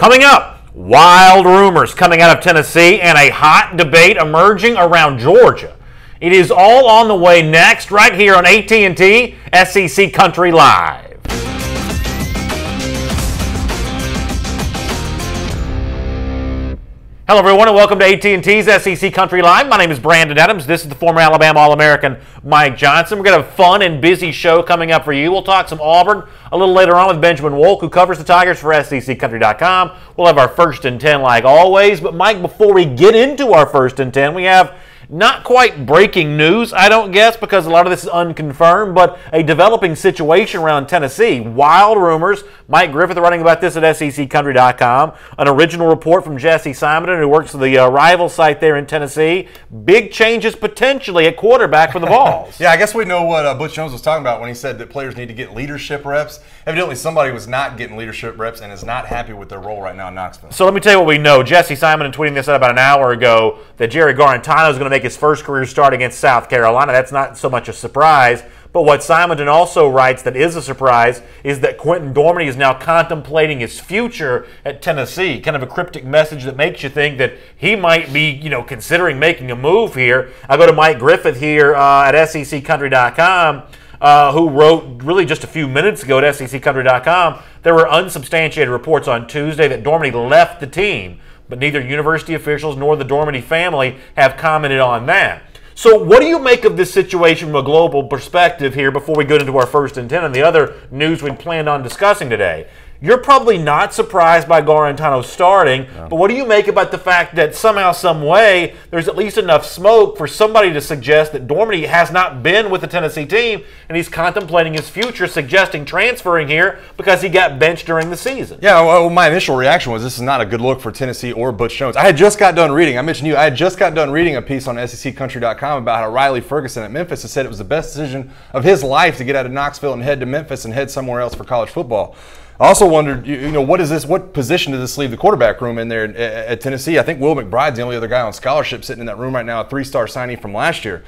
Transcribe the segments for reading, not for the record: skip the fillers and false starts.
Coming up, wild rumors coming out of Tennessee and a hot debate emerging around Georgia. It is all on the way next, right here on AT&T SEC Country Live. Hello, everyone, and welcome to AT&T's SEC Country Live. My name is Brandon Adams. This is the former Alabama All-American Mike Johnson. We're going to have a fun and busy show coming up for you. We'll talk some Auburn a little later on with Benjamin Wolk, who covers the Tigers for SECCountry.com. We'll have our first and 10 like always. But, Mike, before we get into our first and 10, we have not quite breaking news, I don't guess, because a lot of this is unconfirmed, but a developing situation around Tennessee. Wild rumors. Mike Griffith writing about this at SECCountry.com. An original report from Jesse Saban, who works for the rival site there in Tennessee. Big changes potentially at quarterback for the Vols. Yeah, I guess we know what Butch Jones was talking about when he said that players need to get leadership reps. Evidently, somebody was not getting leadership reps and is not happy with their role right now in Knoxville. So let me tell you what we know. Jesse Saban tweeting this out about an hour ago that Jerry Garantano is going to make his first career start against South Carolina. That's not so much a surprise. But what Simonton also writes that is a surprise is that Quentin Dormady is now contemplating his future at Tennessee. Kind of a cryptic message that makes you think that he might be, considering making a move here. I go to Mike Griffith here at SECCountry.com, who wrote really just a few minutes ago at SECCountry.com. There were unsubstantiated reports on Tuesday that Dormady left the team, but neither university officials nor the Dormady family have commented on that. So what do you make of this situation from a global perspective here before we go into our first and 10 and the other news we planned on discussing today? You're probably not surprised by Garantano starting, but what do you make about the fact that somehow, some way, there's at least enough smoke for somebody to suggest that Dormady has not been with the Tennessee team and he's contemplating his future, suggesting transferring here because he got benched during the season? Yeah, well, my initial reaction was this is not a good look for Tennessee or Butch Jones. I had just got done reading, I mentioned you, I had just got done reading a piece on SECCountry.com about how Riley Ferguson at Memphis has said it was the best decision of his life to get out of Knoxville and head to Memphis and head somewhere else for college football. I also wondered, what position does this leave the quarterback room in there at Tennessee? I think Will McBride's the only other guy on scholarship sitting in that room right now, a three-star signing from last year.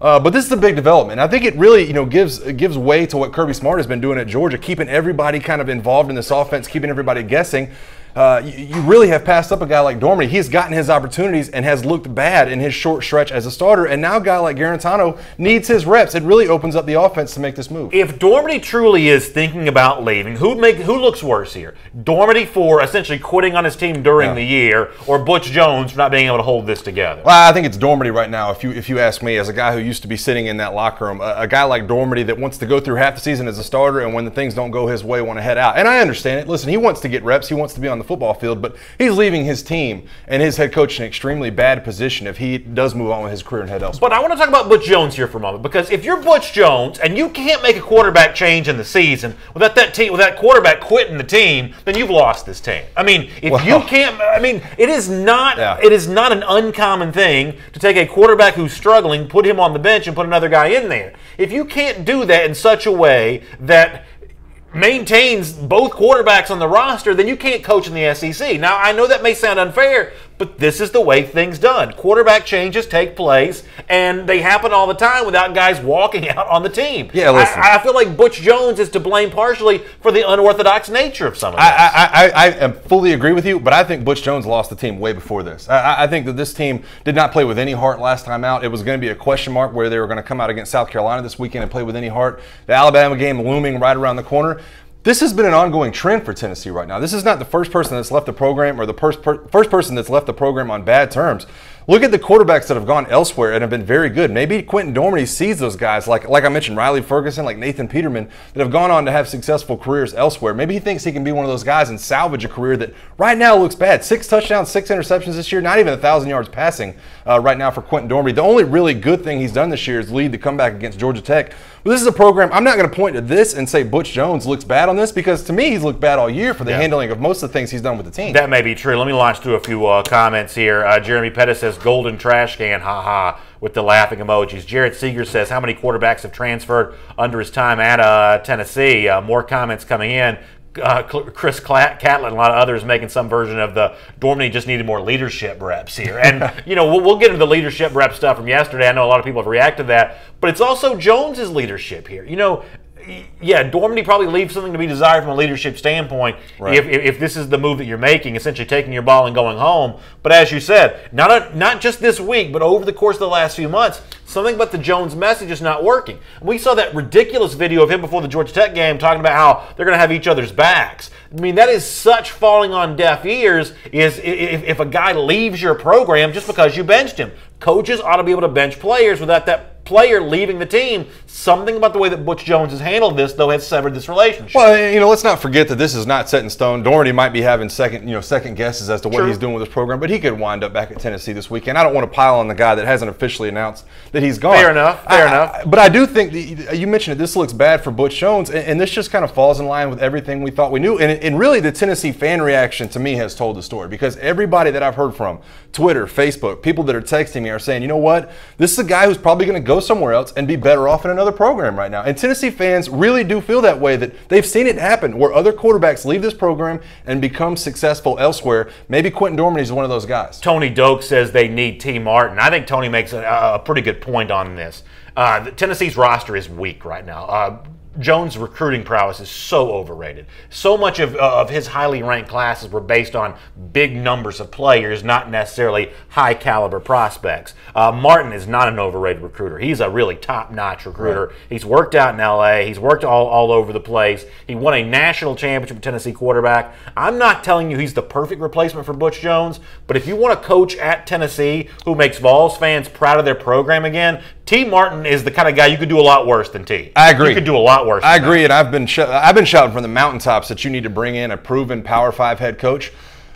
But this is a big development. I think it really, gives way to what Kirby Smart has been doing at Georgia, keeping everybody kind of involved in this offense, keeping everybody guessing. You really have passed up a guy like Dormady. He's gotten his opportunities and has looked bad in his short stretch as a starter, and now a guy like Garantano needs his reps. It really opens up the offense to make this move. If Dormady truly is thinking about leaving, who looks worse here? Dormady for essentially quitting on his team during the year, or Butch Jones for not being able to hold this together? Well, I think it's Dormady right now. If you ask me, as a guy who used to be sitting in that locker room, a guy like Dormady that wants to go through half the season as a starter, and when the things don't go his way, want to head out. And I understand it. Listen, he wants to get reps. He wants to be on the football field, but he's leaving his team and his head coach in an extremely bad position if he does move on with his career and head elsewhere. But I want to talk about Butch Jones here for a moment, because if you're Butch Jones and you can't make a quarterback change in the season without that quarterback quitting the team, then you've lost this team. I mean, if you can't, it is not an uncommon thing to take a quarterback who's struggling, put him on the bench, and put another guy in there. If you can't do that in such a way that maintains both quarterbacks on the roster, then you can't coach in the SEC. Now, I know that may sound unfair, but this is the way things done. Quarterback changes take place, and they happen all the time without guys walking out on the team. Yeah, listen. I feel like Butch Jones is to blame partially for the unorthodox nature of some of this. I fully agree with you, but I think Butch Jones lost the team way before this. I think that this team did not play with any heart last time out. It was going to be a question mark where they were going to come out against South Carolina this weekend and play with any heart. The Alabama game looming right around the corner. This has been an ongoing trend for Tennessee right now. This is not the first person that's left the program or the first person that's left the program on bad terms. Look at the quarterbacks that have gone elsewhere and have been very good. Maybe Quentin Dormady sees those guys, like I mentioned, Riley Ferguson, like Nathan Peterman, that have gone on to have successful careers elsewhere. Maybe he thinks he can be one of those guys and salvage a career that right now looks bad. 6 touchdowns, 6 interceptions this year, not even 1,000 yards passing right now for Quentin Dormady. The only really good thing he's done this year is lead the comeback against Georgia Tech. But this is a program, I'm not going to point to this and say Butch Jones looks bad on this, because to me he's looked bad all year for the handling of most of the things he's done with the team. That may be true. Let me launch through a few comments here. Jeremy Pettis says golden trash can, haha, with the laughing emojis. Jared Seeger says how many quarterbacks have transferred under his time at Tennessee. More comments coming in. Chris Catlett and a lot of others making some version of the Dormady just needed more leadership reps here. And, we'll get into the leadership rep stuff from yesterday. I know a lot of people have reacted to that. But it's also Jones's leadership here. Yeah, Dormady probably leaves something to be desired from a leadership standpoint if this is the move that you're making, essentially taking your ball and going home. But as you said, not just this week, but over the course of the last few months, something about the Jones message is not working. And we saw that ridiculous video of him before the Georgia Tech game talking about how they're going to have each other's backs. I mean, that is such falling on deaf ears if a guy leaves your program just because you benched him. Coaches ought to be able to bench players without that player leaving the team. Something about the way that Butch Jones has handled this, though, has severed this relationship. Well, let's not forget that this is not set in stone. Dormady might be having second guesses as to what he's doing with his program, but he could wind up back at Tennessee this weekend. I don't want to pile on the guy that hasn't officially announced that he's gone. Fair enough. But I do think that you mentioned it. This looks bad for Butch Jones, and this just kind of falls in line with everything we thought we knew. And really, the Tennessee fan reaction to me has told the story, because everybody that I've heard from, Twitter, Facebook, people that are texting me are saying, you know what, this is a guy who's probably going to go somewhere else and be better off in another program right now. And Tennessee fans really do feel that way, that they've seen it happen where other quarterbacks leave this program and become successful elsewhere. Maybe Quentin Dormady is one of those guys. Tony Doak says they need T. Martin. I think Tony makes a pretty good point on this. Tennessee's roster is weak right now. Jones' recruiting prowess is so overrated. So much of his highly ranked classes were based on big numbers of players, not necessarily high caliber prospects. Martin is not an overrated recruiter. He's a really top-notch recruiter. Right. He's worked out in L.A. He's worked all over the place. He won a national championship Tennessee quarterback. I'm not telling you he's the perfect replacement for Butch Jones, but if you want a coach at Tennessee who makes Vols fans proud of their program again, T. Martin is the kind of guy you could do a lot worse than T. I agree. You could do a lot worse. I agree, and I've been shouting from the mountaintops that you need to bring in a proven Power 5 head coach.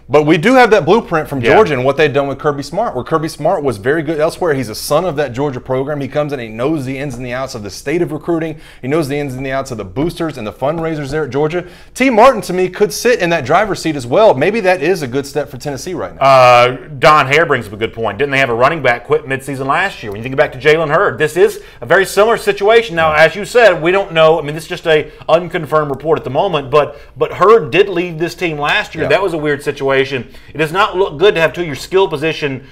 But we do have that blueprint from Georgia and what they've done with Kirby Smart, where Kirby Smart was very good elsewhere. He's a son of that Georgia program. He comes in and he knows the ins and the outs of the state of recruiting. He knows the ins and the outs of the boosters and the fundraisers there at Georgia. T. Martin, to me, could sit in that driver's seat as well. Maybe that is a good step for Tennessee right now. Don Hare brings up a good point. Didn't they have a running back quit midseason last year? When you think back to Jalen Hurd, this is a very similar situation. Now, as you said, we don't know. I mean, this is just a unconfirmed report at the moment, but Hurd did leave this team last year. Yeah. That was a weird situation. It does not look good to have your skill position,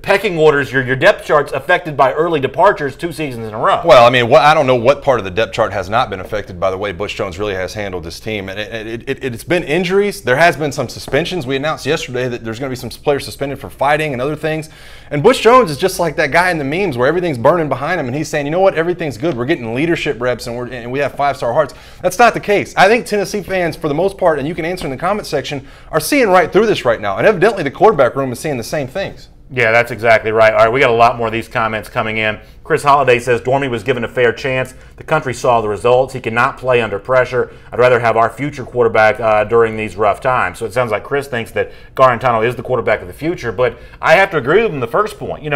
pecking orders, your depth charts affected by early departures 2 seasons in a row. Well, I mean, I don't know what part of the depth chart has not been affected by the way Butch Jones really has handled this team. And it's been injuries. There has been some suspensions. We announced yesterday that there's going to be some players suspended for fighting and other things. And Butch Jones is just like that guy in the memes where everything's burning behind him, and he's saying, you know what, everything's good. We're getting leadership reps, and we have 5-star hearts. That's not the case. I think Tennessee fans, for the most part, and you can answer in the comment section, are seeing right through this right now. And evidently the quarterback room is seeing the same things. Yeah, that's exactly right. All right, we got a lot more of these comments coming in. Chris Holliday says, Dormady was given a fair chance. The country saw the results. He cannot play under pressure. I'd rather have our future quarterback during these rough times. So it sounds like Chris thinks that Garantano is the quarterback of the future, but I have to agree with him the first point.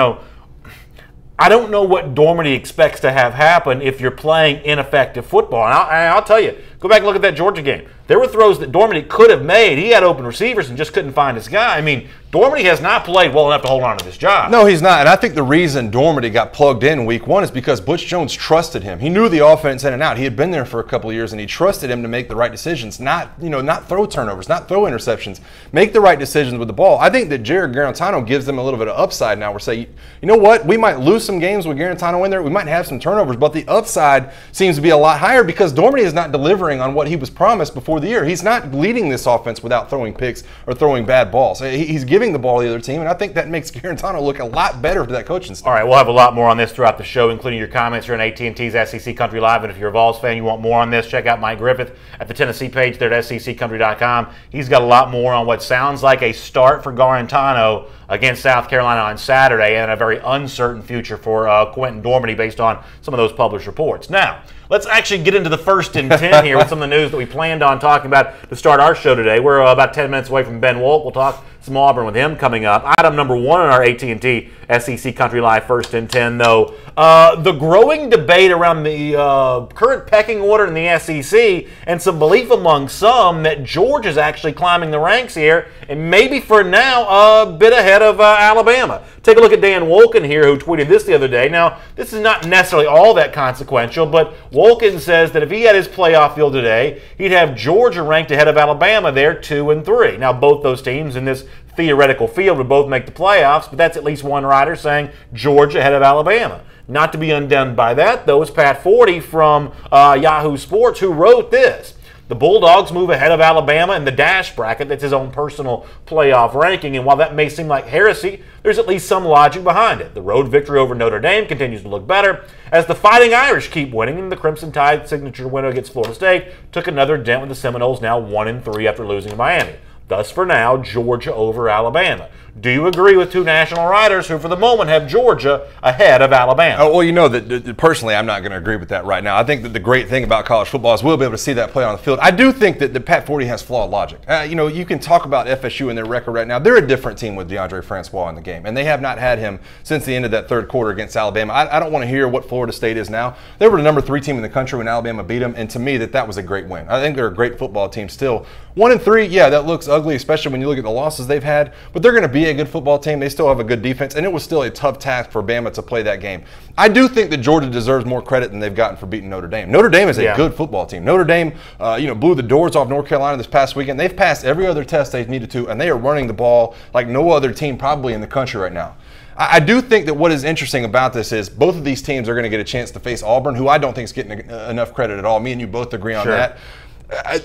I don't know what Dormady expects to have happen if you're playing ineffective football. And I'll tell you, go back and look at that Georgia game. There were throws that Dormady could have made. He had open receivers and just couldn't find his guy. I mean, Dormady has not played well enough to hold on to this job. No, he's not. And I think the reason Dormady got plugged in week 1 is because Butch Jones trusted him. He knew the offense in and out. He had been there for a couple of years, and he trusted him to make the right decisions, not throw turnovers, not throw interceptions, make the right decisions with the ball. I think that Jared Garantano gives them a little bit of upside now. We're saying, you know what, we might lose some games with Garantano in there. We might have some turnovers, but the upside seems to be a lot higher because Dormady is not delivering on what he was promised before the year. He's not leading this offense without throwing picks or throwing bad balls. He's giving the ball to the other team, and I think that makes Garantano look a lot better to that coaching staff. All right, we'll have a lot more on this throughout the show, including your comments here on AT&T's SEC Country Live. And if you're a Vols fan, you want more on this, check out Mike Griffith at the Tennessee page there at SECCountry.com. He's got a lot more on what sounds like a start for Garantano against South Carolina on Saturday and a very uncertain future for Quentin Dormady based on some of those published reports. Now, let's actually get into the 1st and 10 here with some of the news that we planned on talking about to start our show today. We're about 10 minutes away from Ben Wolk. We'll talk some Auburn with him coming up. Item number 1 on our AT&T SEC Country Live 1st and 10, though. The growing debate around the current pecking order in the SEC and some belief among some that Georgia's actually climbing the ranks here and maybe for now a bit ahead of Alabama. Take a look at Dan Walkon here, who tweeted this the other day. Now, this is not necessarily all that consequential, but Walkon says that if he had his playoff field today, he'd have Georgia ranked ahead of Alabama there 2 and 3. Now, both those teams in this theoretical field would both make the playoffs, but that's at least one writer saying Georgia ahead of Alabama. Not to be undone by that, though, is Pat Forty from Yahoo Sports, who wrote this. The Bulldogs move ahead of Alabama in the dash bracket. That's his own personal playoff ranking, and while that may seem like heresy, there's at least some logic behind it. The road victory over Notre Dame continues to look better as the Fighting Irish keep winning, and the Crimson Tide signature win against Florida State took another dent with the Seminoles now 1-3 after losing to Miami. Thus, for now, Georgia over Alabama. Do you agree with two national writers who, for the moment, have Georgia ahead of Alabama? Oh, well, you know that personally, I'm not going to agree with that right now. I think that the great thing about college football is we'll be able to see that play on the field. I do think that Pat Forty has flawed logic. You can talk about FSU and their record right now. They're a different team with DeAndre Francois in the game, and they have not had him since the end of that third quarter against Alabama. I don't want to hear what Florida State is now. They were the number 3 team in the country when Alabama beat them, and to me, that was a great win. I think they're a great football team still. 1-3, yeah, that looks ugly, especially when you look at the losses they've had, but they're going to be a good football team. They still have a good defense, and it was still a tough task for Bama to play that game. I do think that Georgia deserves more credit than they've gotten for beating Notre Dame. Notre Dame is a good football team. Notre Dame, blew the doors off North Carolina this past weekend. They've passed every other test they've needed to, and they are running the ball like no other team probably in the country right now. I do think that what is interesting about this is both of these teams are going to get a chance to face Auburn, who I don't think is getting enough credit at all. Me and you both agree on that.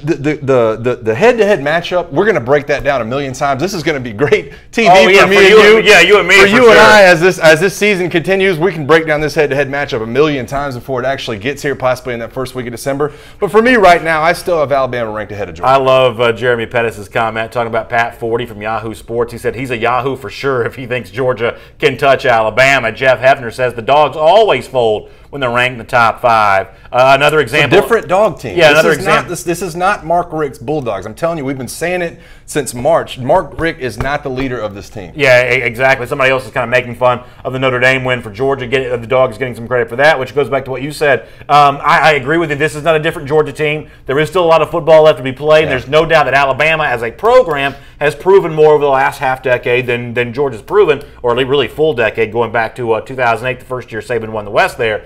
The head-to-head matchup, we're going to break that down a million times. This is going to be great TV for me and you. Yeah, you and me. For you and I, as this season continues, we can break down this head-to-head matchup a million times before it actually gets here, possibly in that first week of December. But for me right now, I still have Alabama ranked ahead of Georgia. I love Jeremy Pettis' comment talking about Pat Forty from Yahoo Sports. He said he's a Yahoo for sure if he thinks Georgia can touch Alabama. Jeff Hefner says the Dogs always fold when they're ranked in the top 5. Another example. A different dog team. Yeah, another example. This is not Mark Richt's Bulldogs. I'm telling you, we've been saying it since March. Mark Richt is not the leader of this team. Yeah, exactly. Somebody else is kind of making fun of the Notre Dame win for Georgia. The Dogs getting some credit for that, which goes back to what you said. I agree with you. This is not a different Georgia team. There is still a lot of football left to be played. Yeah. There's no doubt that Alabama, as a program, has proven more over the last half decade than Georgia's proven, or really full decade, going back to 2008, the first year Saban won the West there.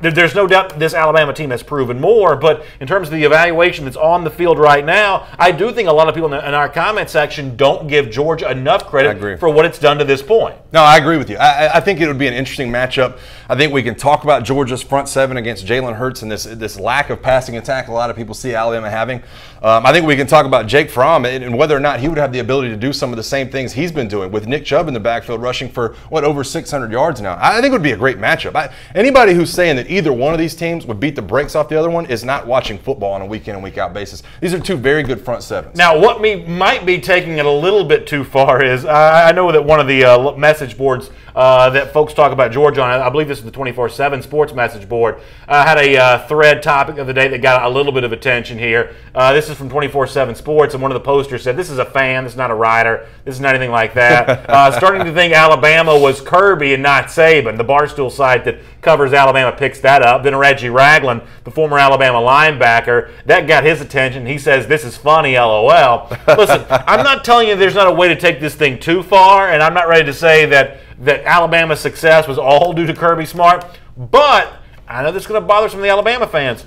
There's no doubt this Alabama team has proven more, but in terms of the evaluation that's on the field right now, I do think a lot of people in our comment section don't give Georgia enough credit for what it's done to this point. No, I agree with you. I think it would be an interesting matchup. I think we can talk about Georgia's front seven against Jalen Hurts and this lack of passing attack a lot of people see Alabama having. I think we can talk about Jake Fromm and whether or not he would have the ability to do some of the same things he's been doing with Nick Chubb in the backfield rushing for, over 600 yards now. I think it would be a great matchup. Anybody who's saying that either one of these teams would beat the brakes off the other one is not watching football on a week in and week out basis. These are two very good front sevens. Now, what might be taking it a little bit too far is I know that one of the message boards that folks talk about Georgia on, I believe this is the 24/7 Sports message board, had a thread topic of the day that got a little bit of attention here. This is from 24/7 Sports, and one of the posters said, "This is a fan, this is not a writer, this is not anything like that." Starting to think Alabama was Kirby and not Saban. The Barstool site that covers Alabama picks that up. Then Reggie Ragland, the former Alabama linebacker, that got his attention. He says, "This is funny, LOL." Listen, I'm not telling you there's not a way to take this thing too far, and I'm not ready to say that Alabama's success was all due to Kirby Smart, but I know this is going to bother some of the Alabama fans.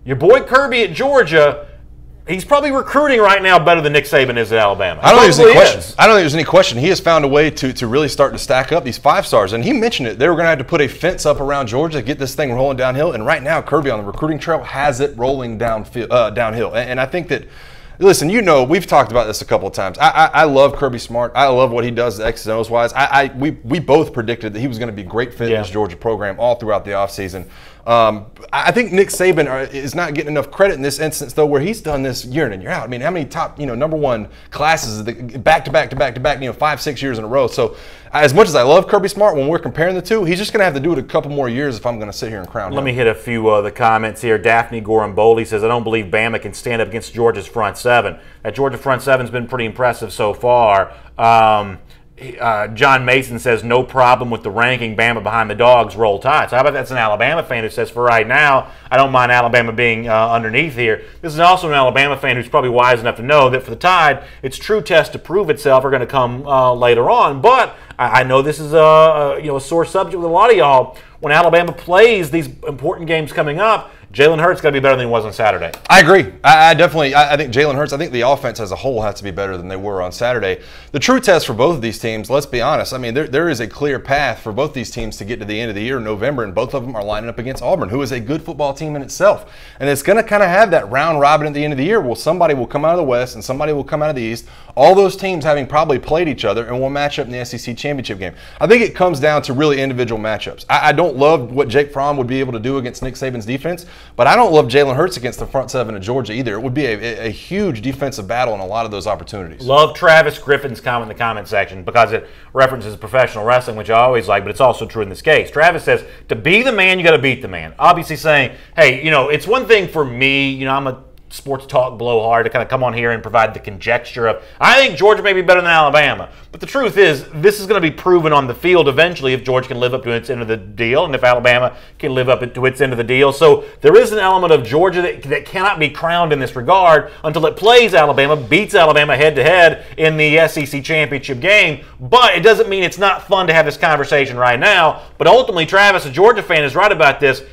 Your boy Kirby at Georgia, he's probably recruiting right now better than Nick Saban is at Alabama. I don't think there's any question. I don't think there's any question. He has found a way to really start to stack up these 5 stars, and he mentioned it. They were going to have to put a fence up around Georgia to get this thing rolling downhill, and right now Kirby on the recruiting trail has it rolling downhill. And I think that, listen, we've talked about this a couple of times. I love Kirby Smart. I love what he does X's and O's wise. We both predicted that he was going to be a great fit in this Georgia program all throughout the offseason. I think Nick Saban is not getting enough credit in this instance, though, where he's done this year in and year out. I mean, how many top, number one classes back to back, 5-6 years in a row. So as much as I love Kirby Smart, when we're comparing the two, he's just going to have to do it a couple more years if I'm going to sit here and crown him. Let me hit a few of the comments here. Daphne Goramboli says, "I don't believe Bama can stand up against Georgia's front seven. That Georgia front seven's been pretty impressive so far." John Mason says, "No problem with the ranking. Bama behind the Dogs, roll tide." So how about that's an Alabama fan who says, "For right now, I don't mind Alabama being underneath here." This is also an Alabama fan who's probably wise enough to know that for the Tide, its true test to prove itself are going to come later on. But I know this is a sore subject with a lot of y'all. When Alabama plays these important games coming up, Jalen Hurts got to be better than he was on Saturday. I agree. I definitely think Jalen Hurts, I think the offense as a whole has to be better than they were on Saturday. The true test for both of these teams, let's be honest, I mean, there is a clear path for both these teams to get to the end of the year in November, and both of them are lining up against Auburn, who is a good football team in itself. And it's going to kind of have that round robin at the end of the year. Well, somebody will come out of the West and somebody will come out of the East. All those teams having probably played each other and will match up in the SEC championship game. I think it comes down to really individual matchups. I don't love what Jake Fromm would be able to do against Nick Saban's defense, but I don't love Jalen Hurts against the front seven of Georgia either. It would be a huge defensive battle in a lot of those opportunities. Love Travis Griffin's comment in the comment section because it references professional wrestling, which I always like, but it's also true in this case. Travis says, to be the man, you got to beat the man. Obviously saying, hey, it's one thing for me, I'm a sports talk blowhard to kind of come on here and provide the conjecture of, I think Georgia may be better than Alabama. But the truth is, this is going to be proven on the field eventually if Georgia can live up to its end of the deal and if Alabama can live up to its end of the deal. So there is an element of Georgia that cannot be crowned in this regard until it plays Alabama, beats Alabama head-to-head in the SEC championship game. But it doesn't mean it's not fun to have this conversation right now. But ultimately, Travis, a Georgia fan, is right about this.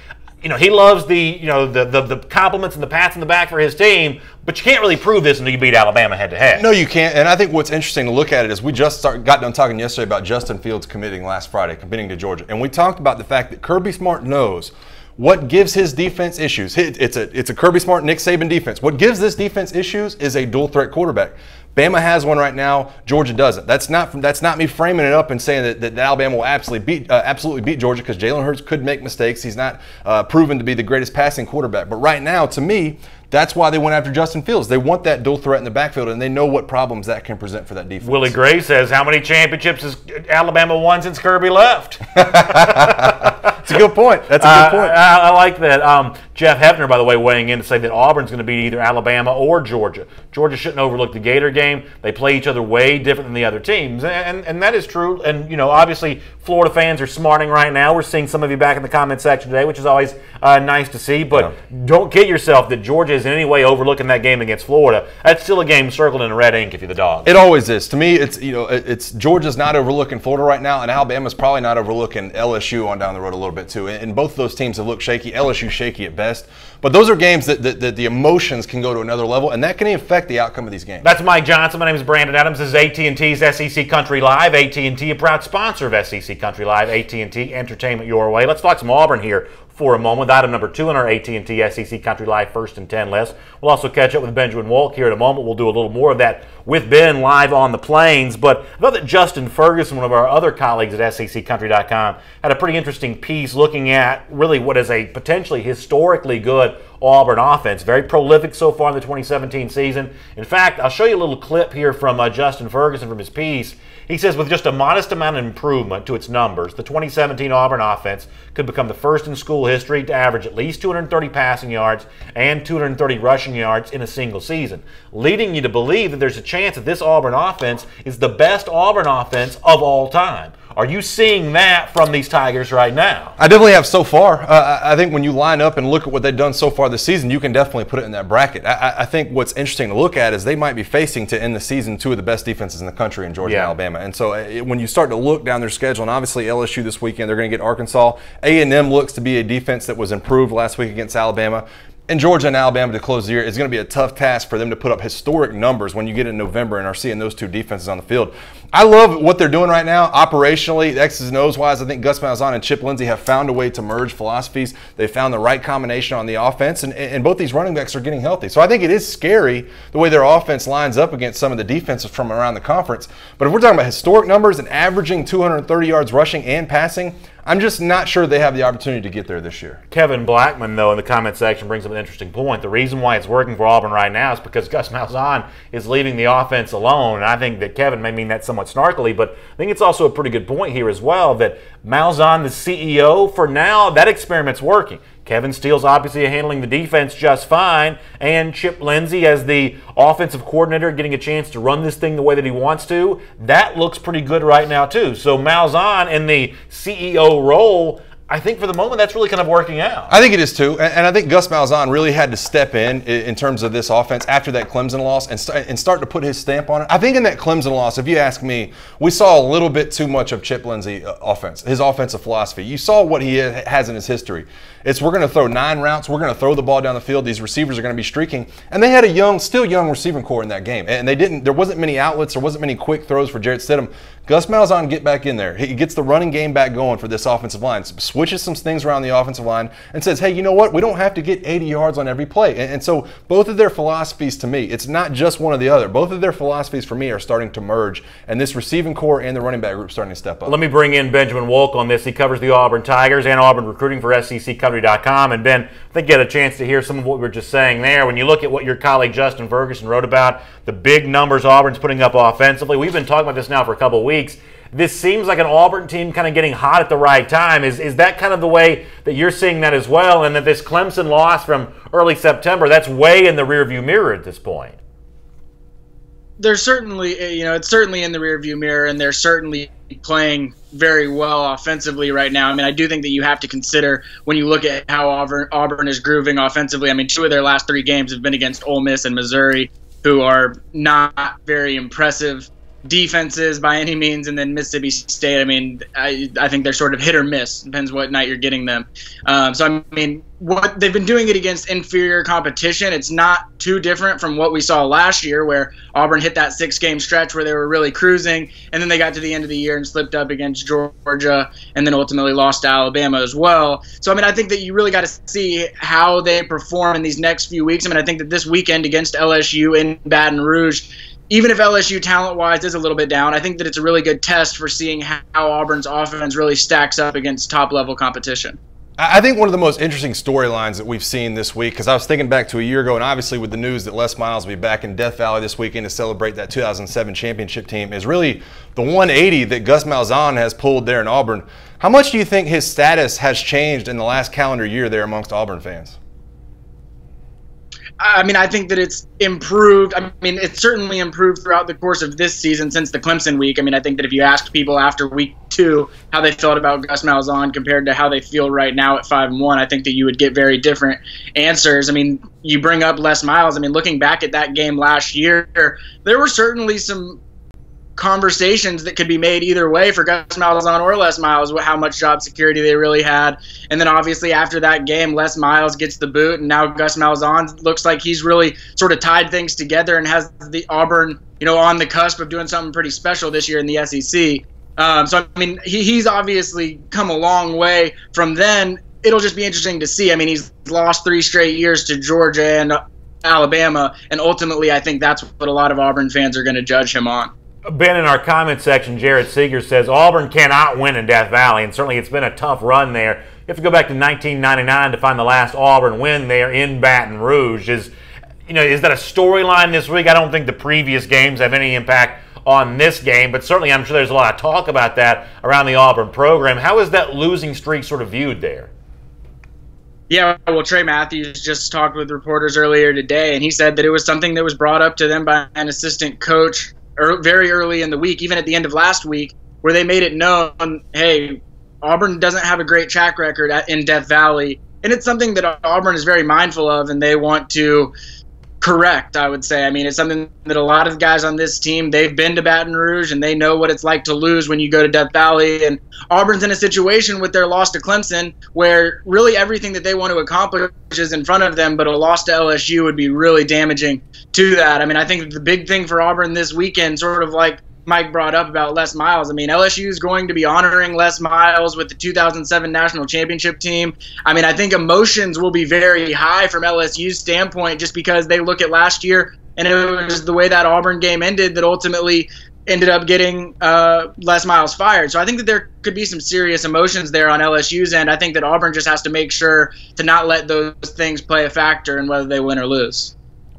He loves the compliments and the pats in the back for his team, but you can't really prove this until you beat Alabama head-to-head. No, you can't. And I think what's interesting to look at it is we just got done talking yesterday about Justin Fields committing last Friday, committing to Georgia. And we talked about the fact that Kirby Smart knows what gives his defense issues. It's a Kirby Smart, Nick Saban defense. What gives this defense issues is a dual-threat quarterback. Bama has one right now. Georgia doesn't. That's not me framing it up and saying that Alabama will absolutely beat Georgia because Jalen Hurts could make mistakes. He's not proven to be the greatest passing quarterback. But right now, to me, that's why they went after Justin Fields. They want that dual threat in the backfield, and they know what problems that can present for that defense. Willie Gray says, how many championships has Alabama won since Kirby left? That's a good point. That's a good point. I like that. Jeff Hefner, by the way, weighing in to say that Auburn's going to beat either Alabama or Georgia. Georgia shouldn't overlook the Gator game. They play each other way different than the other teams, and that is true. And, obviously, Florida fans are smarting right now. We're seeing some of you back in the comment section today, which is always nice to see. But don't kid yourself that Georgia is in any way overlooking that game against Florida. That's still a game circled in red ink if you're the dog. It always is. To me, it's Georgia's not overlooking Florida right now, and Alabama's probably not overlooking LSU on down the road a little bit too. And both of those teams have looked shaky. LSU shaky at best. But those are games that the emotions can go to another level, and that can affect the outcome of these games. That's Mike Johnson. My name is Brandon Adams. This is AT&T's SEC Country Live. AT&T, a proud sponsor of SEC Country Live. AT&T, entertainment your way. Let's talk some Auburn here for a moment. Item number 2 on our AT&T SEC Country Live First and 10 list. We'll also catch up with Benjamin Wolk here in a moment. We'll do a little more of that with Ben live on the plains. But I thought that Justin Ferguson, one of our other colleagues at SECCountry.com, had a pretty interesting piece looking at really what is a potentially historically good Auburn offense. Very prolific so far in the 2017 season. In fact, I'll show you a little clip here from Justin Ferguson from his piece. He says with just a modest amount of improvement to its numbers, the 2017 Auburn offense could become the first in school history to average at least 230 passing yards and 230 rushing yards in a single season, leading you to believe that there's a chance that this Auburn offense is the best Auburn offense of all time. Are you seeing that from these Tigers right now? I definitely have so far. I think when you line up and look at what they've done so far this season, you can definitely put it in that bracket. I think what's interesting to look at is they might be facing to end the season 2 of the best defenses in the country in Georgia and Alabama. And so when you start to look down their schedule, and obviously LSU this weekend, they're going to get Arkansas. A&M looks to be a defense that was improved last week against Alabama. And Georgia and Alabama to close the year is going to be a tough task for them to put up historic numbers when you get in November and are seeing those two defenses on the field. I love what they're doing right now operationally, X's and O's wise. I think Gus Malzahn and Chip Lindsey have found a way to merge philosophies. They found the right combination on the offense, and both these running backs are getting healthy. So I think it is scary the way their offense lines up against some of the defenses from around the conference. But if we're talking about historic numbers and averaging 230 yards rushing and passing, I'm just not sure they have the opportunity to get there this year. Kevin Blackman, though, in the comment section brings up an interesting point. The reason why it's working for Auburn right now is because Gus Malzahn is leaving the offense alone. And I think that Kevin may mean that somewhat snarkily, but I think it's also a pretty good point here as well that Malzahn, the CEO, for now, that experiment's working. Kevin Steele's obviously handling the defense just fine, and Chip Lindsey as the offensive coordinator getting a chance to run this thing the way that he wants to, that looks pretty good right now too. So Malzahn in the CEO role, I think for the moment that's really kind of working out. I think it is too, and I think Gus Malzahn really had to step in terms of this offense after that Clemson loss and start to put his stamp on it. I think in that Clemson loss, if you ask me, we saw a little bit too much of Chip Lindsey offense, his offensive philosophy. You saw what he has in his history. It's we're going to throw 9 routes, we're going to throw the ball down the field. These receivers are going to be streaking, and they had a still young receiving core in that game, and there wasn't many outlets, there wasn't many quick throws for Jarrett Stidham. Gus Malzahn get back in there. He gets the running game back going for this offensive line, switches some things around the offensive line, and says, hey, you know what? We don't have to get 80 yards on every play. And so both of their philosophies to me, it's not just one or the other. Both of their philosophies for me are starting to merge, and this receiving core and the running back group starting to step up. Let me bring in Benjamin Walk on this. He covers the Auburn Tigers and Auburn recruiting for SECCountry.com. And Ben, I think you had a chance to hear some of what we were just saying there. When you look at what your colleague Justin Ferguson wrote about, the big numbers Auburn's putting up offensively, we've been talking about this now for a couple of weeks. This seems like an Auburn team kind of getting hot at the right time. Is that kind of the way that you're seeing that as well? And that this Clemson loss from early September, that's way in the rearview mirror at this point? There's certainly, it's certainly in the rearview mirror, and they're certainly playing very well offensively right now. I mean, I do think that you have to consider when you look at how Auburn is grooving offensively. I mean, 2 of their last 3 games have been against Ole Miss and Missouri, who are not very impressive defenses by any means, and then Mississippi State, I mean, I think they're sort of hit or miss. Depends what night you're getting them. So, I mean, what they've been doing it against inferior competition, it's not too different from what we saw last year, where Auburn hit that 6-game stretch where they were really cruising, and then they got to the end of the year and slipped up against Georgia, and then ultimately lost to Alabama as well. So, I mean, I think that you really got to see how they perform in these next few weeks. I mean, I think that this weekend against LSU in Baton Rouge, even if LSU talent-wise is a little bit down, I think that it's a really good test for seeing how Auburn's offense really stacks up against top-level competition. I think one of the most interesting storylines that we've seen this week, because I was thinking back to a year ago, and obviously with the news that Les Miles will be back in Death Valley this weekend to celebrate that 2007 championship team, is really the 180 that Gus Malzahn has pulled there in Auburn. How much do you think his status has changed in the last calendar year there amongst Auburn fans? I mean, I think that it's improved. I mean, it's certainly improved throughout the course of this season since the Clemson week. I mean, I think that if you asked people after week 2 how they felt about Gus Malzahn compared to how they feel right now at 5-1, I think that you would get very different answers. I mean, you bring up Les Miles. I mean, looking back at that game last year, there were certainly some conversations that could be made either way for Gus Malzahn or Les Miles, how much job security they really had. And then obviously after that game, Les Miles gets the boot, and now Gus Malzahn looks like he's really sort of tied things together and has the Auburn, on the cusp of doing something pretty special this year in the SEC. So, I mean, he's obviously come a long way from then. It'll just be interesting to see. I mean, he's lost 3 straight years to Georgia and Alabama, and ultimately I think that's what a lot of Auburn fans are going to judge him on. Ben, in our comment section, Jared Seeger says Auburn cannot win in Death Valley, and certainly it's been a tough run there. You have to go back to 1999 to find the last Auburn win there in Baton Rouge. Is that a storyline this week? I don't think the previous games have any impact on this game, but certainly I'm sure there's a lot of talk about that around the Auburn program. How is that losing streak sort of viewed there? Yeah, well, Trey Matthews just talked with reporters earlier today, and he said that it was something that was brought up to them by an assistant coach very early in the week, even at the end of last week, where they made it known, hey, Auburn doesn't have a great track record in Death Valley. And it's something that Auburn is very mindful of and they want to correct, I would say. I mean, it's something that a lot of guys on this team, they've been to Baton Rouge and they know what it's like to lose when you go to Death Valley. And Auburn's in a situation with their loss to Clemson where really everything that they want to accomplish is in front of them, but a loss to LSU would be really damaging to that. I mean, I think the big thing for Auburn this weekend, sort of like Mike brought up about Les Miles. I mean, LSU is going to be honoring Les Miles with the 2007 national championship team. I mean, I think emotions will be very high from LSU's standpoint just because they look at last year and it was the way that Auburn game ended that ultimately ended up getting Les Miles fired. So I think that there could be some serious emotions there on LSU's end. I think that Auburn just has to make sure to not let those things play a factor in whether they win or lose.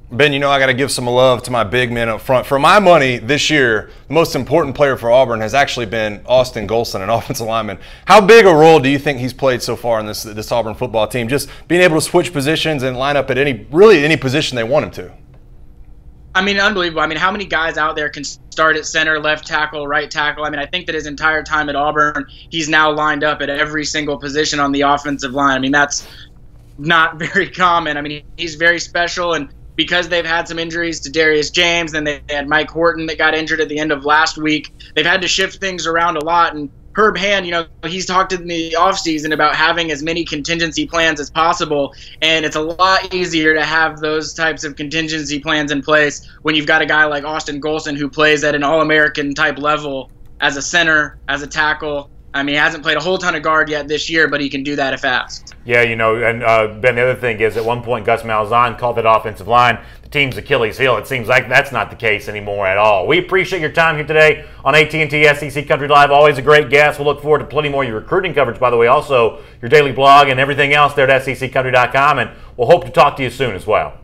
Ben, I got to give some love to my big men up front. For my money this year, the most important player for Auburn has actually been Austin Golson, an offensive lineman. How big a role do you think he's played so far in this Auburn football team, just being able to switch positions and line up at any position they want him to? I mean, unbelievable. I mean, how many guys out there can start at center, left tackle, right tackle? I mean, I think that his entire time at Auburn, he's now lined up at every single position on the offensive line. I mean, that's not very common. I mean, he's very special, and because they've had some injuries to Darius James, then they had Mike Horton that got injured at the end of last week. They've had to shift things around a lot, and Herb Hand, he's talked in the offseason about having as many contingency plans as possible, and it's a lot easier to have those types of contingency plans in place when you've got a guy like Austin Golson who plays at an All-American type level as a center, as a tackle. I mean, he hasn't played a whole ton of guard yet this year, but he can do that if asked. Yeah, and Ben, the other thing is at one point Gus Malzahn called that offensive line the team's Achilles heel. It seems like that's not the case anymore at all. We appreciate your time here today on AT&T SEC Country Live. Always a great guest. We'll look forward to plenty more of your recruiting coverage, by the way, also your daily blog and everything else there at SECCountry.com, and we'll hope to talk to you soon as well.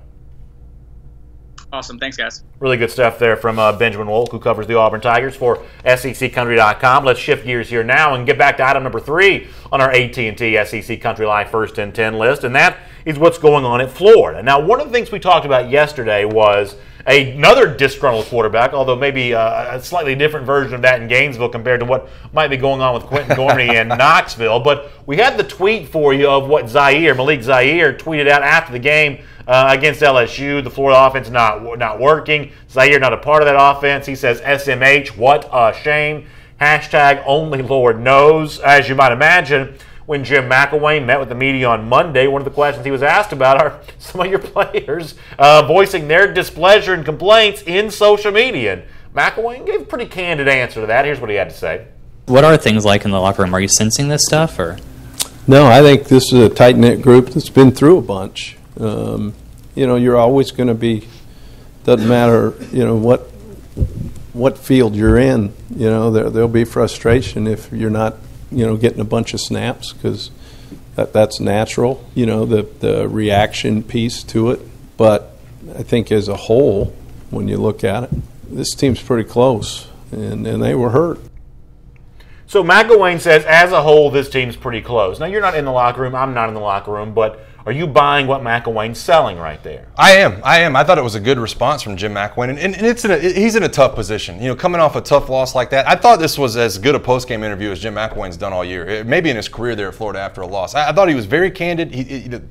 Awesome. Thanks, guys. Really good stuff there from Benjamin Wolk, who covers the Auburn Tigers for SECCountry.com. Let's shift gears here now and get back to item number 3 on our AT&T SEC Country Live First and 10 list, and that is what's going on at Florida. Now, one of the things we talked about yesterday was another disgruntled quarterback, although maybe a slightly different version of that in Gainesville compared to what might be going on with Quentin Gormley in Knoxville. But we had the tweet for you of what Malik Zaire tweeted out after the game against LSU. The Florida offense not working. Zaire not a part of that offense. He says, SMH, what a shame. Hashtag only Lord knows. As you might imagine, when Jim McElwain met with the media on Monday, one of the questions he was asked about are some of your players voicing their displeasure and complaints in social media. And McElwain gave a pretty candid answer to that. Here's what he had to say. What are things like in the locker room? Are you sensing this stuff? Or? No, I think this is a tight-knit group that's been through a bunch. You're always going to be, doesn't matter, what field you're in, there'll be frustration if you're not, getting a bunch of snaps, because that's natural, the reaction piece to it. But I think as a whole, when you look at it, this team's pretty close, and they were hurt. So McElwain says, as a whole, this team's pretty close. Now, you're not in the locker room. I'm not in the locker room, but are you buying what McElwain's selling right there? I am. I thought it was a good response from Jim McElwain, and he's in a tough position. Coming off a tough loss like that, I thought this was as good a post-game interview as Jim McElwain's done all year, maybe in his career there at Florida after a loss. I thought he was very candid.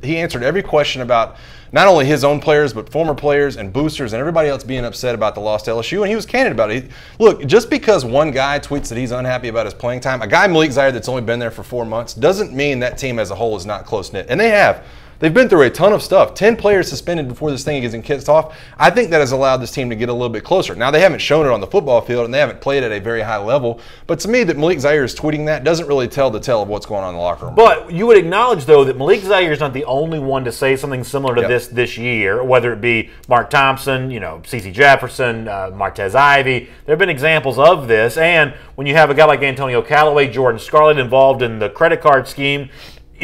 He answered every question about not only his own players, but former players and boosters and everybody else being upset about the loss to LSU, and he was candid about it. Look, just because one guy tweets that he's unhappy about his playing time, a guy Malik Zaire that's only been there for 4 months, doesn't mean that team as a whole is not close-knit. And they've been through a ton of stuff. 10 players suspended before this thing gets kicked off. I think that has allowed this team to get a little bit closer. Now, they haven't shown it on the football field, and they haven't played at a very high level. But to me, that Malik Zaire is tweeting that doesn't really tell the tale of what's going on in the locker room. But you would acknowledge, though, that Malik Zaire is not the only one to say something similar to this year, whether it be Mark Thompson, C.C. Jefferson, Martez Ivey. There have been examples of this. And when you have a guy like Antonio Callaway, Jordan Scarlett involved in the credit card scheme,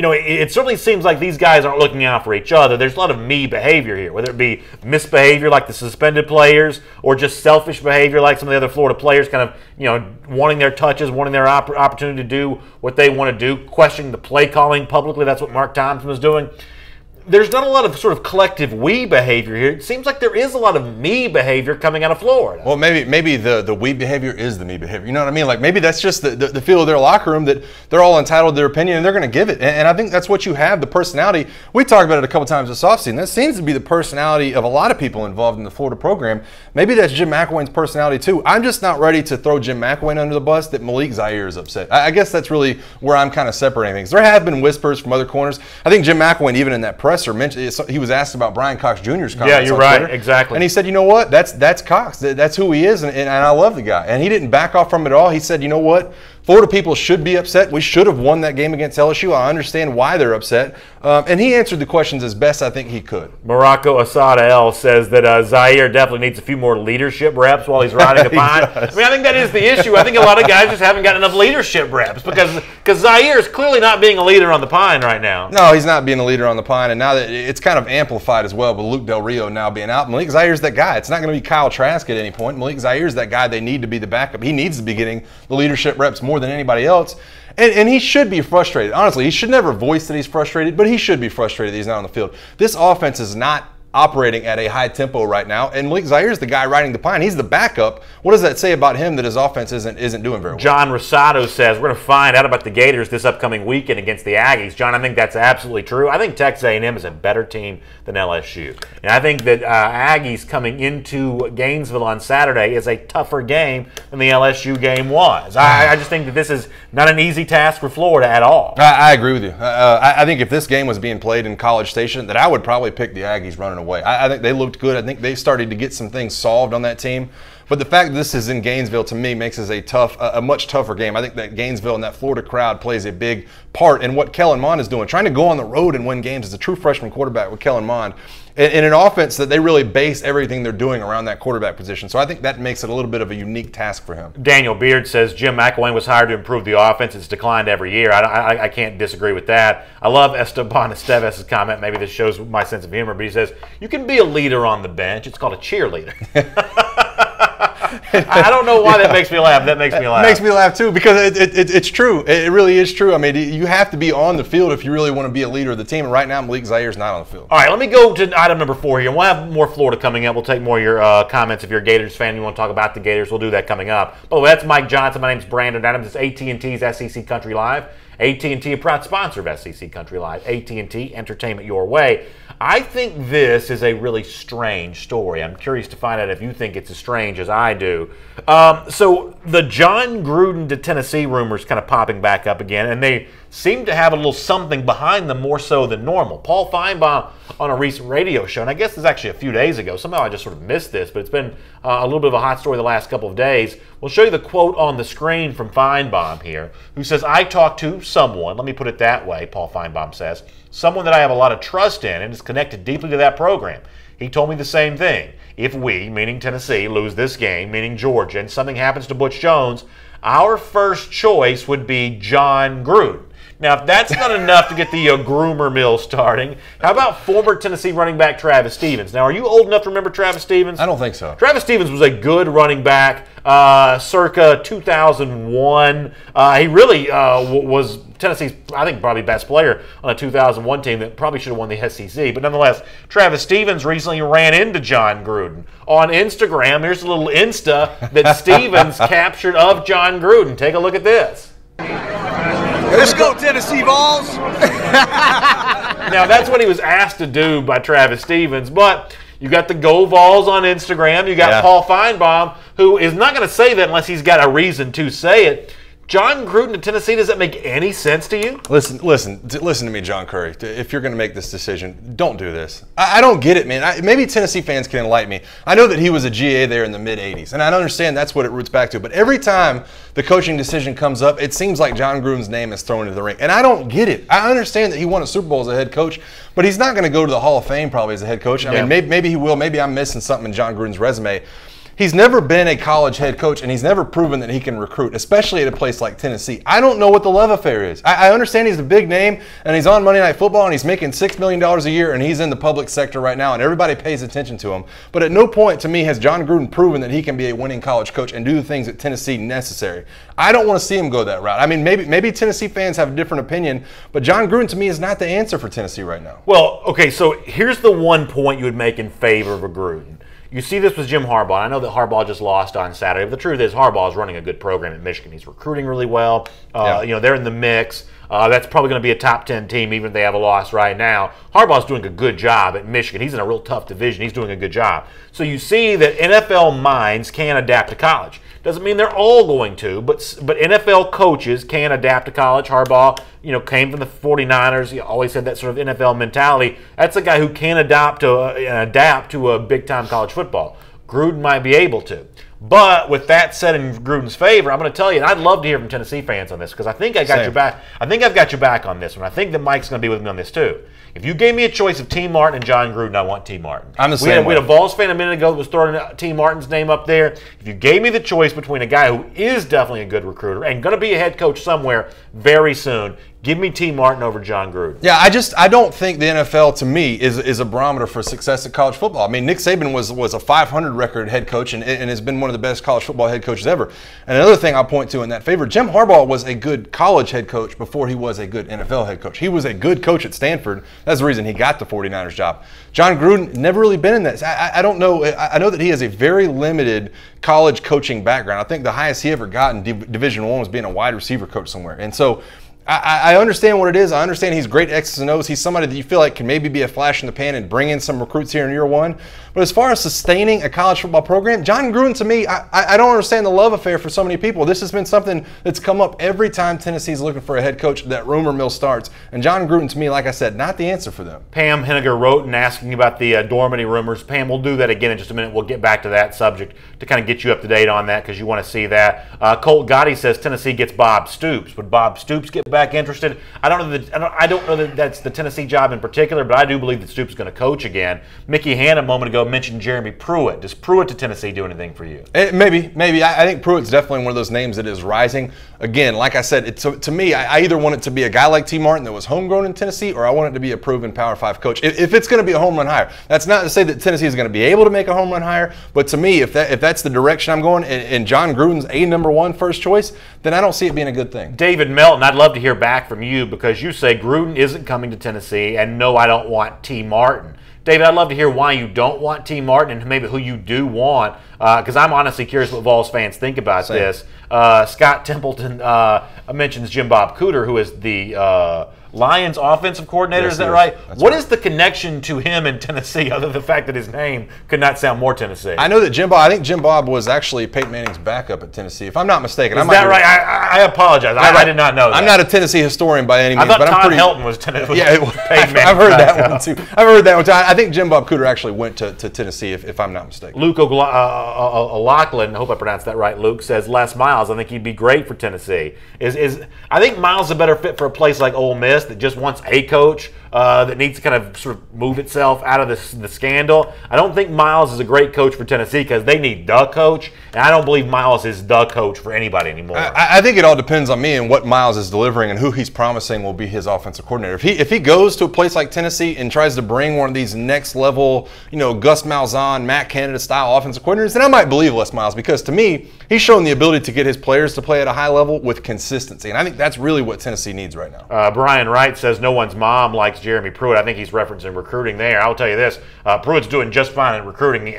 it certainly seems like these guys aren't looking out for each other. There's a lot of me behavior here, whether it be misbehavior like the suspended players or just selfish behavior like some of the other Florida players kind of, wanting their touches, wanting their opportunity to do what they want to do, questioning the play calling publicly. That's what Mark Thompson was doing. There's not a lot of sort of collective we behavior here. It seems like there is a lot of me behavior coming out of Florida. Well, maybe the we behavior is the me behavior. You know what I mean? Like maybe that's just the feel of their locker room, that they're all entitled to their opinion and they're going to give it. And I think that's what you have, the personality. We talked about it a couple times this offseason. That seems to be the personality of a lot of people involved in the Florida program. Maybe that's Jim McElwain's personality too. I'm just not ready to throw Jim McElwain under the bus that Malik Zaire is upset. I guess that's really where I'm kind of separating things. There have been whispers from other corners. I think Jim McElwain, even in that presser, mentioned he was asked about Brian Cox Jr.'s comments. Yeah, you're right. Twitter, exactly. And he said, you know what? That's Cox. That's who he is, and I love the guy. And he didn't back off from it at all. He said, you know what? Florida people should be upset. We should have won that game against LSU. I understand why they're upset. And he answered the questions as best I think he could. Morocco Asada L says that Zaire definitely needs a few more leadership reps while he's riding a pine. I think that is the issue. I think a lot of guys just haven't got enough leadership reps because Zaire is clearly not being a leader on the pine right now. No, he's not being a leader on the pine. And now that it's kind of amplified as well with Luke Del Rio now being out. Malik Zaire's that guy. It's not going to be Kyle Trask at any point. Malik Zaire's that guy they need to be the backup. He needs to be getting the leadership reps more than anybody else. And he should be frustrated. Honestly, he should never voice that he's frustrated, but he should be frustrated that he's not on the field. This offense is not operating at a high tempo right now, and Malik Zaires the guy riding the pine. He's the backup. What does that say about him that his offense isn't doing very well? John Rosado says, we're going to find out about the Gators this upcoming weekend against the Aggies. John, I think that's absolutely true. I think Texas A&M is a better team than LSU. And I think that Aggies coming into Gainesville on Saturday is a tougher game than the LSU game was. I just think that this is not an easy task for Florida at all. I agree with you. I think if this game was being played in College Station, that I would probably pick the Aggies running away. I think they looked good. I think they started to get some things solved on that team. But the fact that this is in Gainesville, to me, makes it a much tougher game. I think that Gainesville and that Florida crowd plays a big part in what Kellen Mond is doing. Trying to go on the road and win games as a true freshman quarterback with Kellen Mond in an offense that they really base everything they're doing around that quarterback position. So I think that makes it a little bit of a unique task for him. Daniel Beard says Jim McElwain was hired to improve the offense. It's declined every year. I can't disagree with that. I love Esteban Esteves' comment. Maybe this shows my sense of humor, but he says, you can be a leader on the bench. It's called a cheerleader. I don't know why that makes me laugh. That makes me laugh. It makes me laugh too because it's true. It really is true. I mean, you have to be on the field if you really want to be a leader of the team. And right now, Malik Zaire is not on the field. All right, let me go to item number 4 here. We'll have more Florida coming up. We'll take more of your comments. If you're a Gators fan, you want to talk about the Gators, we'll do that coming up. By the way, that's Mike Johnson. My name's Brandon Adams. It's AT&T's SEC Country Live. AT&T, a proud sponsor of SEC Country Live. AT&T, entertainment your way. I think this is a really strange story. I'm curious to find out if you think it's as strange as I do. So the John Gruden to Tennessee rumors kind of popping back up again, and they seem to have a little something behind them more so than normal. Paul Feinbaum on a recent radio show, and I guess this is actually a few days ago. Somehow I just sort of missed this, but it's been a little bit of a hot story the last couple of days. We'll show you the quote on the screen from Feinbaum here, who says, I talked to someone, let me put it that way, Paul Feinbaum says, someone that I have a lot of trust in and is connected deeply to that program. He told me the same thing. If we, meaning Tennessee, lose this game, meaning Georgia, and something happens to Butch Jones, our first choice would be John Gruden. Now, if that's not enough to get the groomer mill starting, how about former Tennessee running back Travis Stevens? Now, are you old enough to remember Travis Stevens? I don't think so. Travis Stevens was a good running back circa 2001. He really was Tennessee's, I think, probably best player on a 2001 team that probably should have won the SEC. But nonetheless, Travis Stevens recently ran into John Gruden on Instagram. Here's a little Insta that Stevens captured of John Gruden. Take a look at this. Let's go, Tennessee Vols. Now, that's what he was asked to do by Travis Stevens, but you got the Go Vols on Instagram. You got Paul Feinbaum, who is not going to say that unless he's got a reason to say it. John Gruden to Tennessee, does that make any sense to you? Listen to me, John Curry. If you're going to make this decision, don't do this. I don't get it, man. Maybe Tennessee fans can enlighten me. I know that he was a GA there in the mid-'80s, and I understand that's what it roots back to. But every time the coaching decision comes up, it seems like John Gruden's name is thrown into the ring. And I don't get it. I understand that he won a Super Bowl as a head coach, but he's not going to go to the Hall of Fame probably as a head coach. I mean, maybe he will. Maybe I'm missing something in John Gruden's resume. He's never been a college head coach, and he's never proven that he can recruit, especially at a place like Tennessee. I don't know what the love affair is. I understand he's a big name, and he's on Monday Night Football, and he's making $6 million a year, and he's in the public sector right now, and everybody pays attention to him. But at no point, to me, has John Gruden proven that he can be a winning college coach and do the things at Tennessee necessary. I don't want to see him go that route. I mean, maybe Tennessee fans have a different opinion, but John Gruden, to me, is not the answer for Tennessee right now. Well, okay, so here's the one point you would make in favor of a Gruden. You see this with Jim Harbaugh. I know that Harbaugh just lost on Saturday, but the truth is Harbaugh is running a good program at Michigan. He's recruiting really well. You know, they're in the mix. That's probably going to be a top 10 team even if they have a loss right now. Harbaugh's doing a good job at Michigan. He's in a real tough division. He's doing a good job. So you see that NFL minds can adapt to college. Doesn't mean they're all going to, but NFL coaches can adapt to college. Harbaugh, you know, came from the 49ers. He always had that sort of NFL mentality. That's a guy who can adapt to a big-time college football. Gruden might be able to. But with that said in Gruden's favor, I'm going to tell you, and I'd love to hear from Tennessee fans on this because I think I got your back. I think I've got your back on this one. I think that Mike's going to be with me on this too. If you gave me a choice of T. Martin and John Gruden, I want T. Martin. I'm the same way. We had a Vols fan a minute ago that was throwing T. Martin's name up there. If you gave me the choice between a guy who is definitely a good recruiter and going to be a head coach somewhere very soon, Give me T. Martin over John Gruden. Yeah, I don't think the NFL, to me, is a barometer for success at college football. I mean, Nick Saban was a 500 record head coach and has been one of the best college football head coaches ever. And another thing I'll point to in that favor, Jim Harbaugh was a good college head coach before he was a good NFL head coach. He was a good coach at Stanford. That's the reason he got the 49ers job. John Gruden, never really been in that. I don't know. I know that he has a very limited college coaching background. I think the highest he ever got in Division I was being a wide receiver coach somewhere. And so I understand what it is. I understand he's great X's and O's. He's somebody that you feel like can maybe be a flash in the pan and bring in some recruits here in year one. But as far as sustaining a college football program, John Gruden, to me, I don't understand the love affair for so many people. This has been something that's come up every time Tennessee's looking for a head coach. That rumor mill starts. And John Gruden, to me, like I said, not the answer for them. Pam Henniger wrote and asking about the Dormady rumors. Pam, we'll do that again in just a minute. We'll get back to that subject to kind of get you up to date on that because you want to see that. Colt Gotti says Tennessee gets Bob Stoops. Would Bob Stoops get back interested? I don't know that that's the Tennessee job in particular, but I do believe that Stoops is going to coach again. Mickey Hanna a moment ago mentioned Jeremy Pruitt. Does Pruitt to Tennessee do anything for you? Maybe. I think Pruitt's definitely one of those names that is rising. Again, like I said, to me, I either want it to be a guy like T. Martin that was homegrown in Tennessee, or I want it to be a proven Power 5 coach. If it's going to be a home run hire, that's not to say that Tennessee is going to be able to make a home run hire, but to me, if that's the direction I'm going, and John Gruden's a number one first choice, then I don't see it being a good thing. David Melton, I'd love to hear back from you because you say Gruden isn't coming to Tennessee, and no, I don't want T. Martin. David, I'd love to hear why you don't want T. Martin and maybe who you do want, because I'm honestly curious what Vols fans think about this. Scott Templeton mentions Jim Bob Cooter, who is the Lions offensive coordinator. Yes, is that right? What is the connection to him in Tennessee other than the fact that his name could not sound more Tennessee? I know that I think Jim Bob was actually Peyton Manning's backup at Tennessee, if I'm not mistaken. Is that right? I apologize. I did not know that. I'm not a Tennessee historian by any means. I thought but Tom Helton was Tennessee. Yeah, I've heard that one too. I think Jim Bob Cooter actually went to Tennessee, if I'm not mistaken. Luke O'Loughlin, I hope I pronounced that right, Luke, says Les Miles. I think he'd be great for Tennessee. I think Miles is a better fit for a place like Ole Miss that just wants a coach that needs to kind of sort of move itself out of the scandal. I don't think Miles is a great coach for Tennessee because they need the coach, and I don't believe Miles is the coach for anybody anymore. I think it all depends on me and what Miles is delivering and who he's promising will be his offensive coordinator. If he goes to a place like Tennessee and tries to bring one of these next level, Gus Malzahn, Matt Canada style offensive coordinators, then I might believe Les Miles because to me, he's shown the ability to get his players to play at a high level with consistency, and I think that's really what Tennessee needs right now. Brian Wright says no one's mom likes Jeremy Pruitt. I think he's referencing recruiting there. I'll tell you this, Pruitt's doing just fine in recruiting.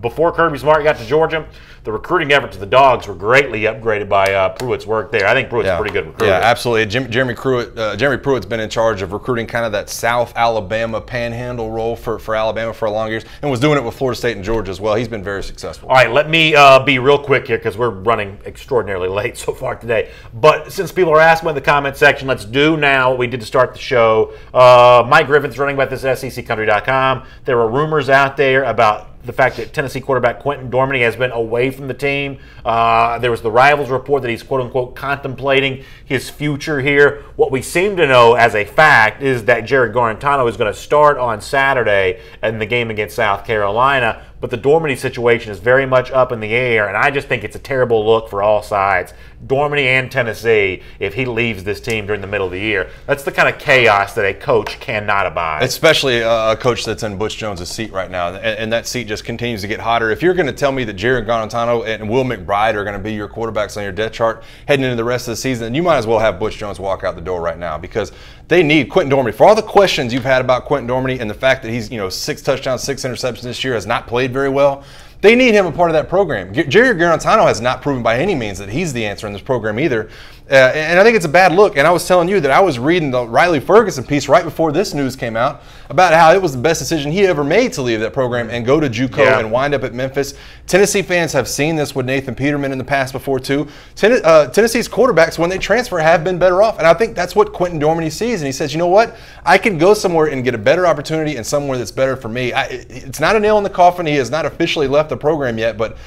Before Kirby Smart got to Georgia, the recruiting efforts of the Dogs were greatly upgraded by Pruitt's work there. I think Pruitt's a pretty good recruiter. Yeah, absolutely. Jeremy Pruitt's been in charge of recruiting kind of that South Alabama panhandle role for Alabama for a long years and was doing it with Florida State and Georgia as well. He's been very successful. All right, let me be real quick here because we're running extraordinarily late so far today. But since people are asking in the comment section, let's do now what we did to start the show. Mike Griffin's running about this SECCountry.com. There were rumors out there about the fact that Tennessee quarterback Quentin Dormady has been away from the team. There was the Rivals report that he's quote-unquote contemplating his future here. What we seem to know as a fact is that Jared Garantano is going to start on Saturday in the game against South Carolina, but the Dormady situation is very much up in the air, and I just think it's a terrible look for all sides, Dormady and Tennessee, if he leaves this team during the middle of the year. That's the kind of chaos that a coach cannot abide. Especially a coach that's in Butch Jones' seat right now, and that seat just continues to get hotter. If you're going to tell me that Jared Garantano and Will McBride are going to be your quarterbacks on your depth chart heading into the rest of the season, then you might as well have Butch Jones walk out the door right now because they need Quentin Dormady. For all the questions you've had about Quentin Dormady and the fact that he's 6 touchdowns, 6 interceptions this year, has not played very well, they need him a part of that program. Jared Garantano has not proven by any means that he's the answer in this program either. And I think it's a bad look. And I was telling you that I was reading the Riley Ferguson piece right before this news came out about how it was the best decision he ever made to leave that program and go to JUCO and wind up at Memphis. Tennessee fans have seen this with Nathan Peterman in the past before too. Tennessee's quarterbacks, when they transfer, have been better off. And I think that's what Quentin Dormady sees. And he says, you know what? I can go somewhere and get a better opportunity and somewhere that's better for me. It's not a nail in the coffin. He has not officially left the program yet, but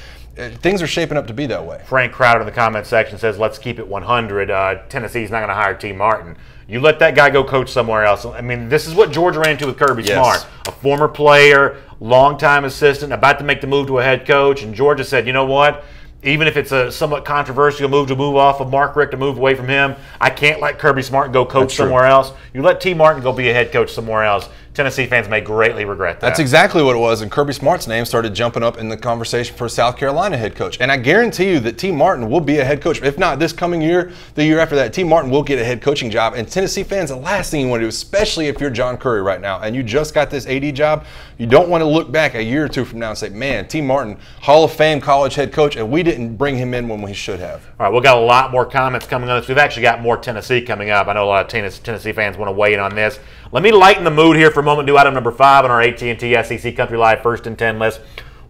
things are shaping up to be that way. Frank Crowder in the comment section says, let's keep it 100. Tennessee's not going to hire T. Martin. You let that guy go coach somewhere else. I mean, this is what Georgia ran into with Kirby Smart. A former player, longtime assistant, about to make the move to a head coach, and Georgia said, you know what? even if it's a somewhat controversial move to move off of Mark Richt, to move away from him, I can't let Kirby Smart go coach somewhere else. You let T. Martin go be a head coach somewhere else, Tennessee fans may greatly regret that. That's exactly what it was, and Kirby Smart's name started jumping up in the conversation for South Carolina head coach. And I guarantee you that T. Martin will be a head coach. If not this coming year, the year after that, T. Martin will get a head coaching job. And Tennessee fans, the last thing you want to do, especially if you're John Curry right now and you just got this AD job, you don't want to look back a year or two from now and say, man, T. Martin, Hall of Fame college head coach, and we didn't bring him in when we should have. All right, we've got a lot more comments coming on this. We've actually got more Tennessee coming up. I know a lot of Tennessee fans want to weigh in on this. Let me lighten the mood here for a moment, do item number 5 on our AT&T SEC Country Live First and 10 list.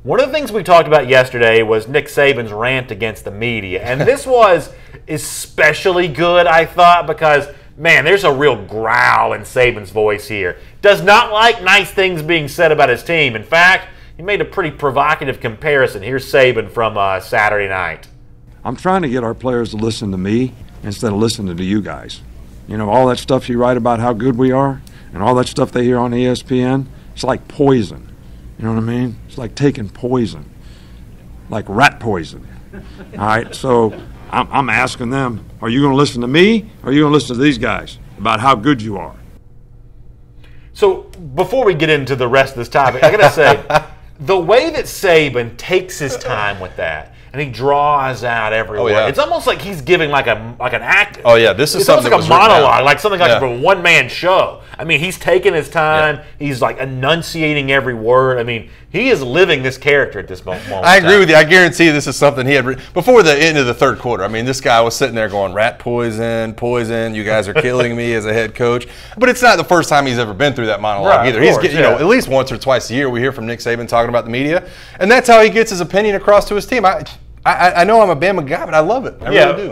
One of the things we talked about yesterday was Nick Saban's rant against the media. And this was especially good, I thought, because, man, there's a real growl in Saban's voice here. Does not like nice things being said about his team. In fact, he made a pretty provocative comparison. Here's Saban from Saturday night. I'm trying to get our players to listen to me instead of listening to you guys. You know, all that stuff you write about how good we are and all that stuff they hear on ESPN, it's like poison. You know what I mean? It's like taking poison, like rat poison. All right, so I'm asking them, are you going to listen to me or are you going to listen to these guys about how good you are? So before we get into the rest of this topic, I got to say, the way that Saban takes his time with that, and he draws out every word. It's almost like he's giving like an act. Oh yeah, this is something like a monologue, like something like a one-man show. I mean, he's taking his time. He's like enunciating every word. I mean, he is living this character at this moment. I agree with you. I guarantee this is something he had before the end of the third quarter. I mean, this guy was sitting there going, "Rat poison, poison. You guys are killing me as a head coach." But it's not the first time he's ever been through that monologue either. He's getting, at least once or twice a year we hear from Nick Saban talking about the media, and that's how he gets his opinion across to his team. I know I'm a Bama guy, but I love it. I really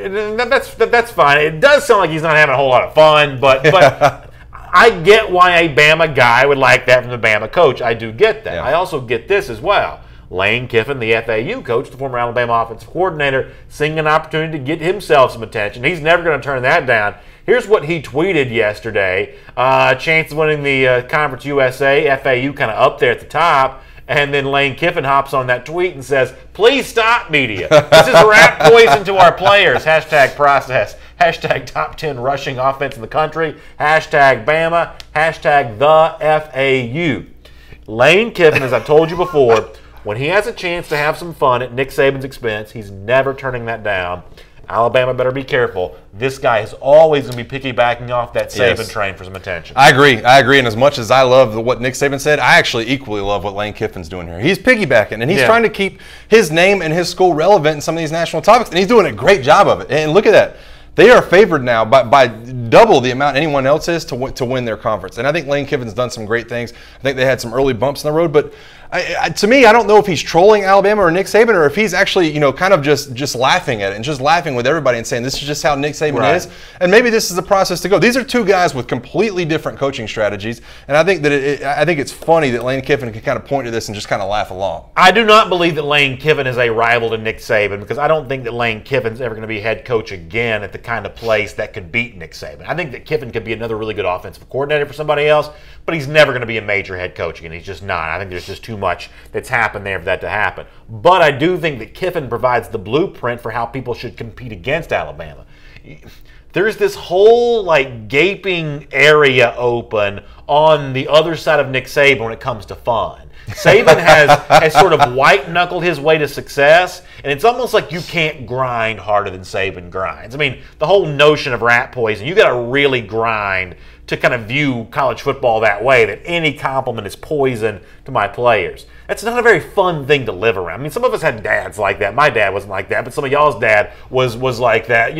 do. That's fine. It does sound like he's not having a whole lot of fun, but I get why a Bama guy would like that from the Bama coach. I do get that. Yeah. I also get this as well. Lane Kiffin, the FAU coach, the former Alabama offensive coordinator, seeing an opportunity to get himself some attention. He's never going to turn that down. Here's what he tweeted yesterday. Chance of winning the Conference USA, FAU kind of up there at the top. And then Lane Kiffin hops on that tweet and says, "Please stop, media. This is rat poison to our players. Hashtag process. Hashtag top 10 rushing offense in the country. Hashtag Bama. Hashtag the FAU." Lane Kiffin, as I've told you before, when he has a chance to have some fun at Nick Saban's expense, he's never turning that down. Alabama better be careful. This guy is always going to be piggybacking off that Saban train for some attention. I agree. And as much as I love what Nick Saban said, I actually equally love what Lane Kiffin's doing here. He's piggybacking, and he's trying to keep his name and his school relevant in some of these national topics, and he's doing a great job of it. And look at that. They are favored now by double the amount anyone else is to win their conference. And I think Lane Kiffin's done some great things. I think they had some early bumps in the road, but to me, I don't know if he's trolling Alabama or Nick Saban, or if he's actually, kind of just laughing at it and just laughing with everybody and saying this is just how Nick Saban is. And maybe this is the process to go. These are two guys with completely different coaching strategies, and I think that I think it's funny that Lane Kiffin can kind of point to this and just kind of laugh along. I do not believe that Lane Kiffin is a rival to Nick Saban, because I don't think that Lane Kiffin's ever going to be head coach again at the kind of place that could beat Nick Saban. I think that Kiffin could be another really good offensive coordinator for somebody else, but he's never going to be a major head coach again. He's just not. I think there's just too much that's happened there for that to happen. But I do think that Kiffin provides the blueprint for how people should compete against Alabama. There's this whole gaping area open on the other side of Nick Saban when it comes to fun. Saban has sort of white-knuckled his way to success, and it's almost like you can't grind harder than Saban grinds. I mean, the whole notion of rat poison, you got to really grind to kind of view college football that way, that any compliment is poison to my players. That's not a very fun thing to live around. I mean, some of us had dads like that. My dad wasn't like that, but some of y'all's dad was like that.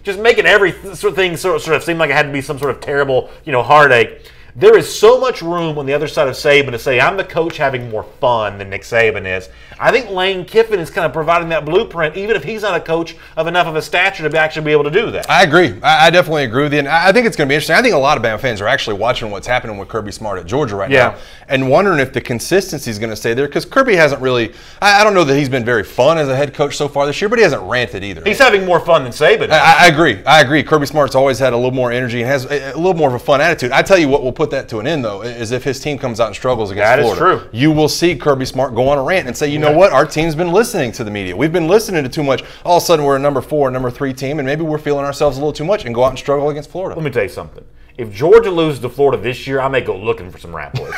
Just making everything sort of seem like it had to be some sort of terrible, heartache. There is so much room on the other side of Saban to say, I'm the coach having more fun than Nick Saban is. I think Lane Kiffin is kind of providing that blueprint, even if he's not a coach of enough of a stature to actually be able to do that. I agree. I definitely agree with you. And I think it's going to be interesting. I think a lot of Bama fans are actually watching what's happening with Kirby Smart at Georgia right now and wondering if the consistency is going to stay there, because Kirby hasn't really – I don't know that he's been very fun as a head coach so far this year, but he hasn't ranted either. He's having more fun than Saban. I agree. Kirby Smart's always had a little more energy and has a little more of a fun attitude. I tell you what will put put that to an end, though, is if his team comes out and struggles against That Florida. is true. You will see Kirby Smart go on a rant and say, you know what, our team's been listening to the media. We've been listening to too much. All of a sudden, we're a number 4, number 3 team, and maybe we're feeling ourselves a little too much and go out and struggle against Florida. Let me tell you something. If Georgia loses to Florida this year, I may go looking for some rat poison.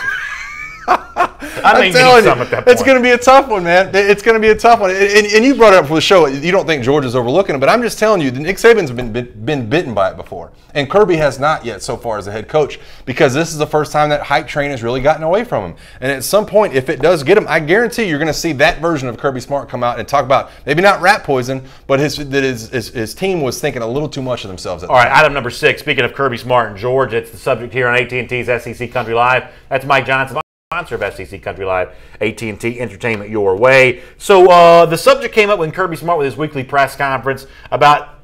I may need some at that point. It's going to be a tough one, man. It's going to be a tough one. And you brought it up for the show. You don't think Georgia's overlooking it, but I'm just telling you, Nick Saban's been bitten by it before. And Kirby has not yet so far as a head coach, because this is the first time that hype train has really gotten away from him. And at some point, if it does get him, I guarantee you're going to see that version of Kirby Smart come out and talk about maybe not rat poison, but his team was thinking a little too much of themselves. All right, item number 6. Speaking of Kirby Smart and Georgia, it's the subject here on AT&T's SEC Country Live. That's Mike Johnson, sponsor of SEC Country Live, AT&T Entertainment Your Way. So the subject came up when Kirby Smart with his weekly press conference about,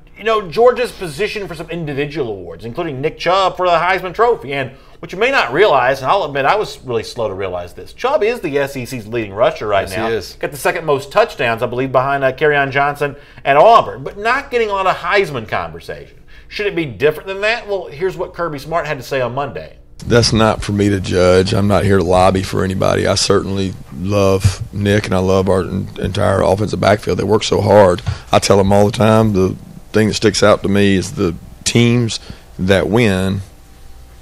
Georgia's position for some individual awards, including Nick Chubb for the Heisman Trophy. And what you may not realize, and I'll admit I was really slow to realize this, Chubb is the SEC's leading rusher right now. He is. Got the second most touchdowns, I believe, behind Kerryon Johnson at Auburn, but not getting a lot of Heisman conversation. Should it be different than that? Well, here's what Kirby Smart had to say on Monday. That's not for me to judge. I'm not here to lobby for anybody. I certainly love Nick, and I love our entire offensive backfield. They work so hard. I tell them all the time, the thing that sticks out to me is the teams that win,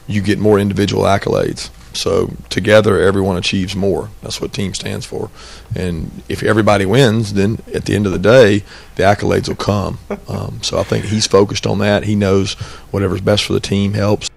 you get more individual accolades. So together, everyone achieves more. That's what team stands for. And if everybody wins, then at the end of the day, the accolades will come. So I think he's focused on that. He knows whatever's best for the team helps.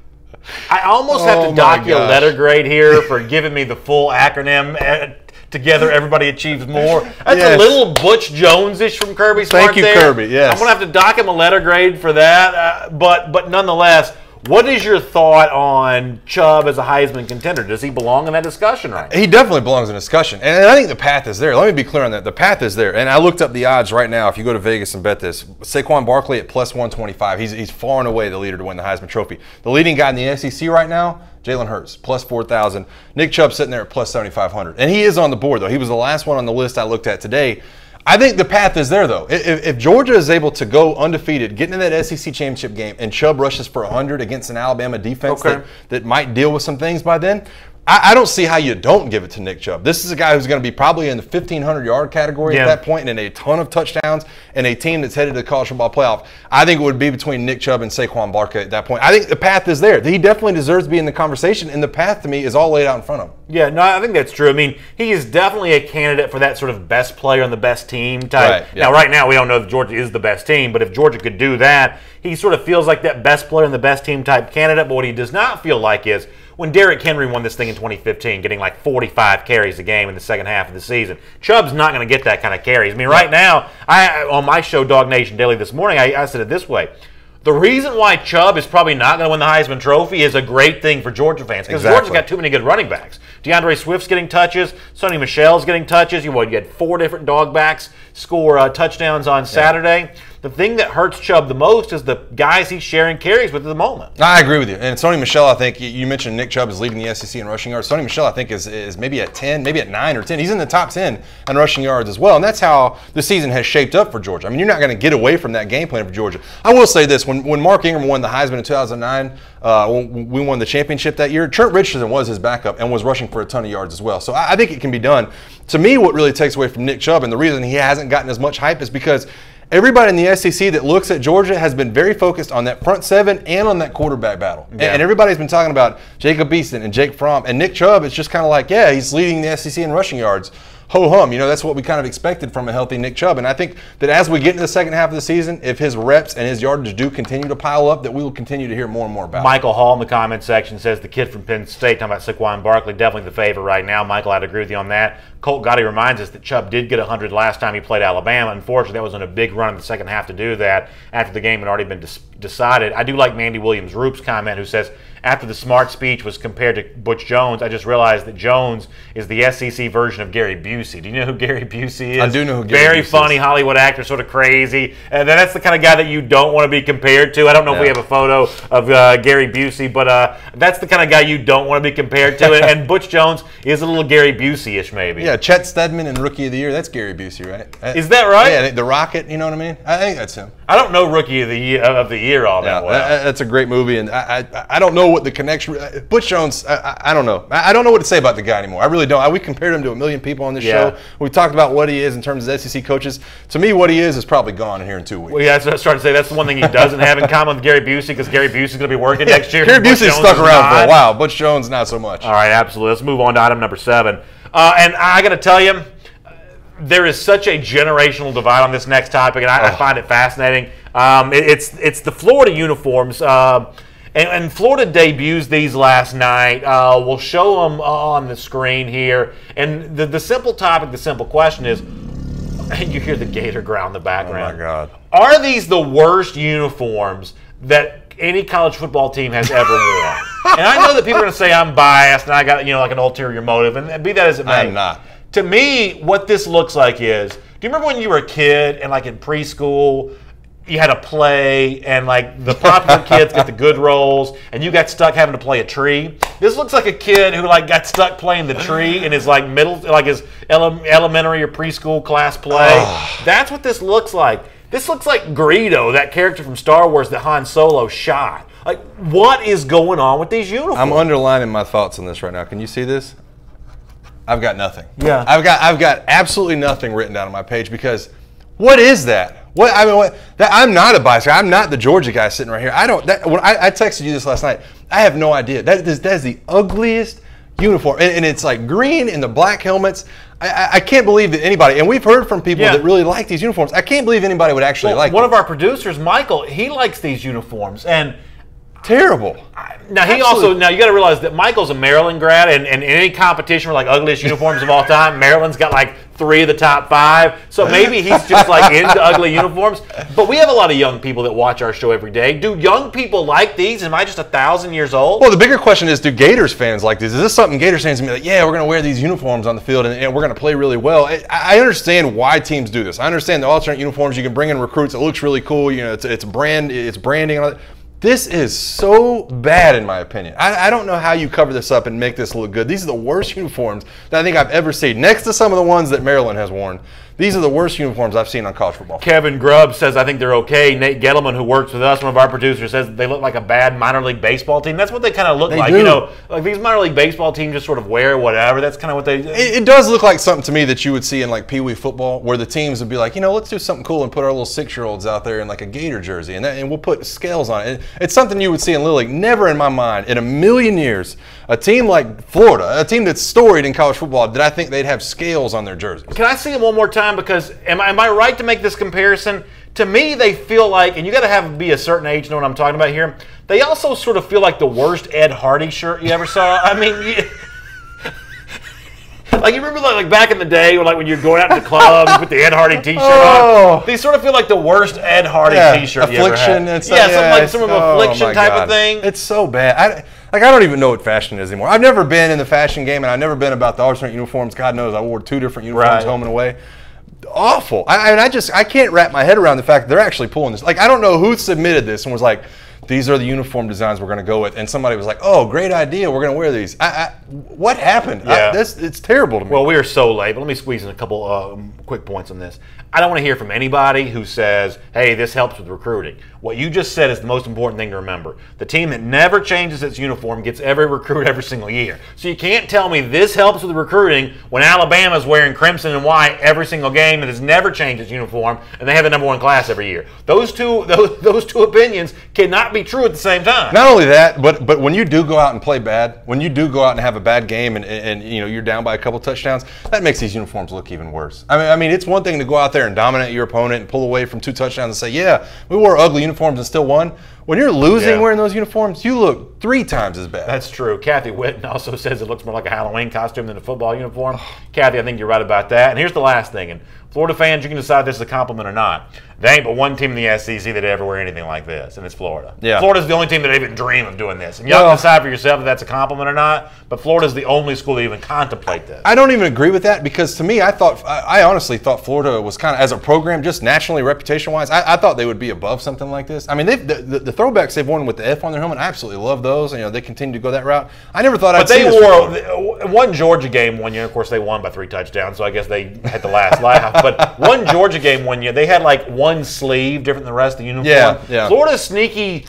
I almost have to dock you a letter grade here for giving me the full acronym. Together, everybody achieves more. That's a little Butch Jones-ish from Kirby Smart. Thank you, Kirby. Yes, I'm gonna have to dock him a letter grade for that. But nonetheless, what is your thought on Chubb as a Heisman contender? Does he belong in that discussion right now? He definitely belongs in discussion. And I think the path is there. Let me be clear on that. The path is there. And I looked up the odds right now. If you go to Vegas and bet this, Saquon Barkley at plus 125. He's far and away the leader to win the Heisman Trophy. The leading guy in the SEC right now, Jalen Hurts, plus 4,000. Nick Chubb sitting there at plus 7,500. And he is on the board, though. He was the last one on the list I looked at today. I think the path is there, though. If Georgia is able to go undefeated, get into that SEC championship game, and Chubb rushes for 100 against an Alabama defense that might deal with some things by then, I don't see how you don't give it to Nick Chubb. This is a guy who's going to be probably in the 1,500-yard category at that point, and a ton of touchdowns, and a team that's headed to the college football playoff. I think it would be between Nick Chubb and Saquon Barkley at that point. I think the path is there. He definitely deserves to be in the conversation, and the path to me is all laid out in front of him. Yeah, no, I think that's true. I mean, he is definitely a candidate for that sort of best player on the best team type. Right, yeah. Now, right now, we don't know if Georgia is the best team, but if Georgia could do that, he sort of feels like that best player on the best team type candidate. But what he does not feel like is when Derrick Henry won this thing in 2015, getting like 45 carries a game in the second half of the season. Chubb's not going to get that kind of carries. I mean, right now, on my show, Dog Nation Daily this morning, I said it this way. The reason why Chubb is probably not going to win the Heisman Trophy is a great thing for Georgia fans, because Georgia's got too many good running backs. DeAndre Swift's getting touches. Sonny Michel's getting touches. You had 4 different dog backs score touchdowns on Saturday. The thing that hurts Chubb the most is the guys he's sharing carries with at the moment. I agree with you. And Sonny Michel, I think, you mentioned Nick Chubb is leading the SEC in rushing yards. Sonny Michel, I think, is maybe at 10, maybe at 9 or 10. He's in the top 10 in rushing yards as well. And that's how the season has shaped up for Georgia. I mean, you're not going to get away from that game plan for Georgia. I will say this. When Mark Ingram won the Heisman in 2009, when we won the championship that year, Trent Richardson was his backup and was rushing for a ton of yards as well. So I think it can be done. To me, what really takes away from Nick Chubb, and the reason he hasn't gotten as much hype, is because everybody in the SEC that looks at Georgia has been very focused on that front seven and on that quarterback battle. Yeah. And everybody's been talking about Jacob Eason and Jake Fromm. And Nick Chubb, it's just kind of like, yeah, he's leading the SEC in rushing yards. Ho-hum. That's what we kind of expected from a healthy Nick Chubb. And I think that as we get into the second half of the season, if his reps and his yardage do continue to pile up, that we will continue to hear more and more about Michael Hall in the comment section says the kid from Penn State, talking about Saquon Barkley, definitely the favorite right now. Michael, I'd agree with you on that. Colt Gotti reminds us that Chubb did get 100 last time he played Alabama. Unfortunately, that was on a big run in the second half to do that after the game had already been decided. I do like Mandy Williams-Roop's comment, who says, after the Smart speech was compared to Butch Jones, I just realized that Jones is the SEC version of Gary Busey. Do you know who Gary Busey is? I do know who Gary Busey Very funny is. Hollywood actor, sort of crazy. And that's the kind of guy that you don't want to be compared to. I don't know if we have a photo of Gary Busey, but that's the kind of guy you don't want to be compared to. And Butch Jones is a little Gary Busey-ish, maybe. Yeah, Chet Steadman in Rookie of the Year, that's Gary Busey, right? Is that right? Yeah, the Rocket, you know what I mean? I think that's him. I don't know Rookie of the Year all that well. That's a great movie, and I don't know what the connection. Butch Jones, I don't know. I don't know what to say about the guy anymore. I really don't. We compared him to a million people on this show. We talked about what he is in terms of SEC coaches. To me, what he is probably gone here in 2 weeks. Well, yeah, that's what I was trying to say. That's the one thing he doesn't have in common with Gary Busey, because Gary Busey's going to be working next year. Gary Busey stuck around for a while. Butch Jones, not so much. All right, absolutely. Let's move on to item number 7. And I got to tell you, there is such a generational divide on this next topic, and I find it fascinating. It's the Florida uniforms. And Florida debuts these last night. We'll show them on the screen here. And the simple topic, the simple question is, you hear the Gator growl in the background. Oh, my God. Are these the worst uniforms that any college football team has ever worn? And I know that people are going to say I'm biased and I got like an ulterior motive, and be that as it may. I'm not. To me, what this looks like is, do you remember when you were a kid and like in preschool, you had a play and like the popular kids get the good roles and you got stuck having to play a tree? This looks like a kid who like got stuck playing the tree in his like his elementary or preschool class play. That's what this looks like. This looks like Greedo, that character from Star Wars that Han Solo shot. Like, what is going on with these uniforms? I'm underlining my thoughts on this right now. Can you see this? I've got nothing. Yeah. I've got absolutely nothing written down on my page, because what is that? I'm not a bias guy. I'm not the Georgia guy sitting right here. When I texted you this last night, I have no idea. That is the ugliest uniform, and it's like green and the black helmets. I can't believe that anybody, and we've heard from people that really like these uniforms. I can't believe anybody would actually like them. One of our producers, Michael, he likes these uniforms, and terrible. Now you got to realize that Michael's a Maryland grad, and in any competition for like ugliest uniforms of all time, Maryland's got like 3 of the top 5. So maybe he's just like into ugly uniforms. But we have a lot of young people that watch our show every day. Do young people like these? Am I just 1,000 years old? Well, the bigger question is, do Gators fans like these? Is this something Gators fans can be like, yeah, we're going to wear these uniforms on the field and we're going to play really well? I understand why teams do this. I understand the alternate uniforms. You can bring in recruits. It looks really cool. You know, it's branding and all that. This is so bad, in my opinion. I don't know how you cover this up and make this look good. These are the worst uniforms that I think I've ever seen. Next to some of the ones that Maryland has worn, these are the worst uniforms I've seen on college football. Kevin Grubb says, I think they're okay. Nate Gettleman, who works with us, one of our producers, says they look like a bad minor league baseball team. That's what they kind of look like. Do. You know, like these minor league baseball teams just sort of wear whatever. That's kind of what they do. It does look like something to me that you would see in like Pee Wee football, where the teams would be like, let's do something cool and put our little 6-year-olds out there in like a Gator jersey, and we'll put scales on it. It's something you would see in Little League. Never in my mind, in a million years, a team like Florida, a team that's storied in college football, did I think they'd have scales on their jerseys. Can I see it one more time? Because am I right to make this comparison? To me, they feel like, and you got to be a certain age to know what I'm talking about here. They also sort of feel like the worst Ed Hardy shirt you ever saw. I mean, like you remember like back in the day, when you're going out to the club, you put the Ed Hardy T-shirt on. These sort of feel like the worst Ed Hardy T-shirt you ever had. And stuff. Some of affliction type of thing. It's so bad. I don't even know what fashion is anymore. I've never been in the fashion game, and I've never been about the alternate uniforms. God knows I wore 2 different uniforms home and away. Awful. I can't wrap my head around the fact that they're actually pulling this. Like, I don't know who submitted this and was like, these are the uniform designs we're going to go with, and somebody was like, oh, great idea, we're going to wear these. What happened? Yeah. It's terrible to me. Well, we are so late, but let me squeeze in a couple quick points on this. I don't want to hear from anybody who says, hey, this helps with recruiting. What you just said is the most important thing to remember. The team that never changes its uniform gets every recruit every single year. So you can't tell me this helps with recruiting when Alabama's wearing crimson and white every single game and has never changed its uniform, and they have the #1 class every year. Those two opinions cannot be true at the same time. Not only that, but when you do go out and play bad, when you do go out and have a bad game and you're down by a couple touchdowns, that makes these uniforms look even worse. I mean, it's one thing to go out there and dominate your opponent and pull away from 2 touchdowns and say, yeah, we wore ugly uniforms and still won. When you're losing wearing those uniforms, you look 3 times as bad. That's true. Kathy Witten also says it looks more like a Halloween costume than a football uniform. Kathy, I think you're right about that. And here's the last thing. And Florida fans, you can decide if this is a compliment or not. There ain't but one team in the SEC that ever wear anything like this, and it's Florida. Yeah. Florida's the only team that even dream of doing this. And y'all can decide for yourself if that's a compliment or not, but Florida's the only school that even contemplate this. I don't even agree with that, because to me, I honestly thought Florida was kind of, as a program, just nationally, reputation-wise, I thought they would be above something like this. I mean, the throwbacks they've worn with the F on their helmet, I absolutely love those. They continue to go that route. I never thought I'd see this. But they wore one Georgia game one year. Of course, they won by 3 touchdowns, so I guess they had the last laugh. But one Georgia game one year, they had like one sleeve different than the rest of the uniform. Yeah. Florida's sneaky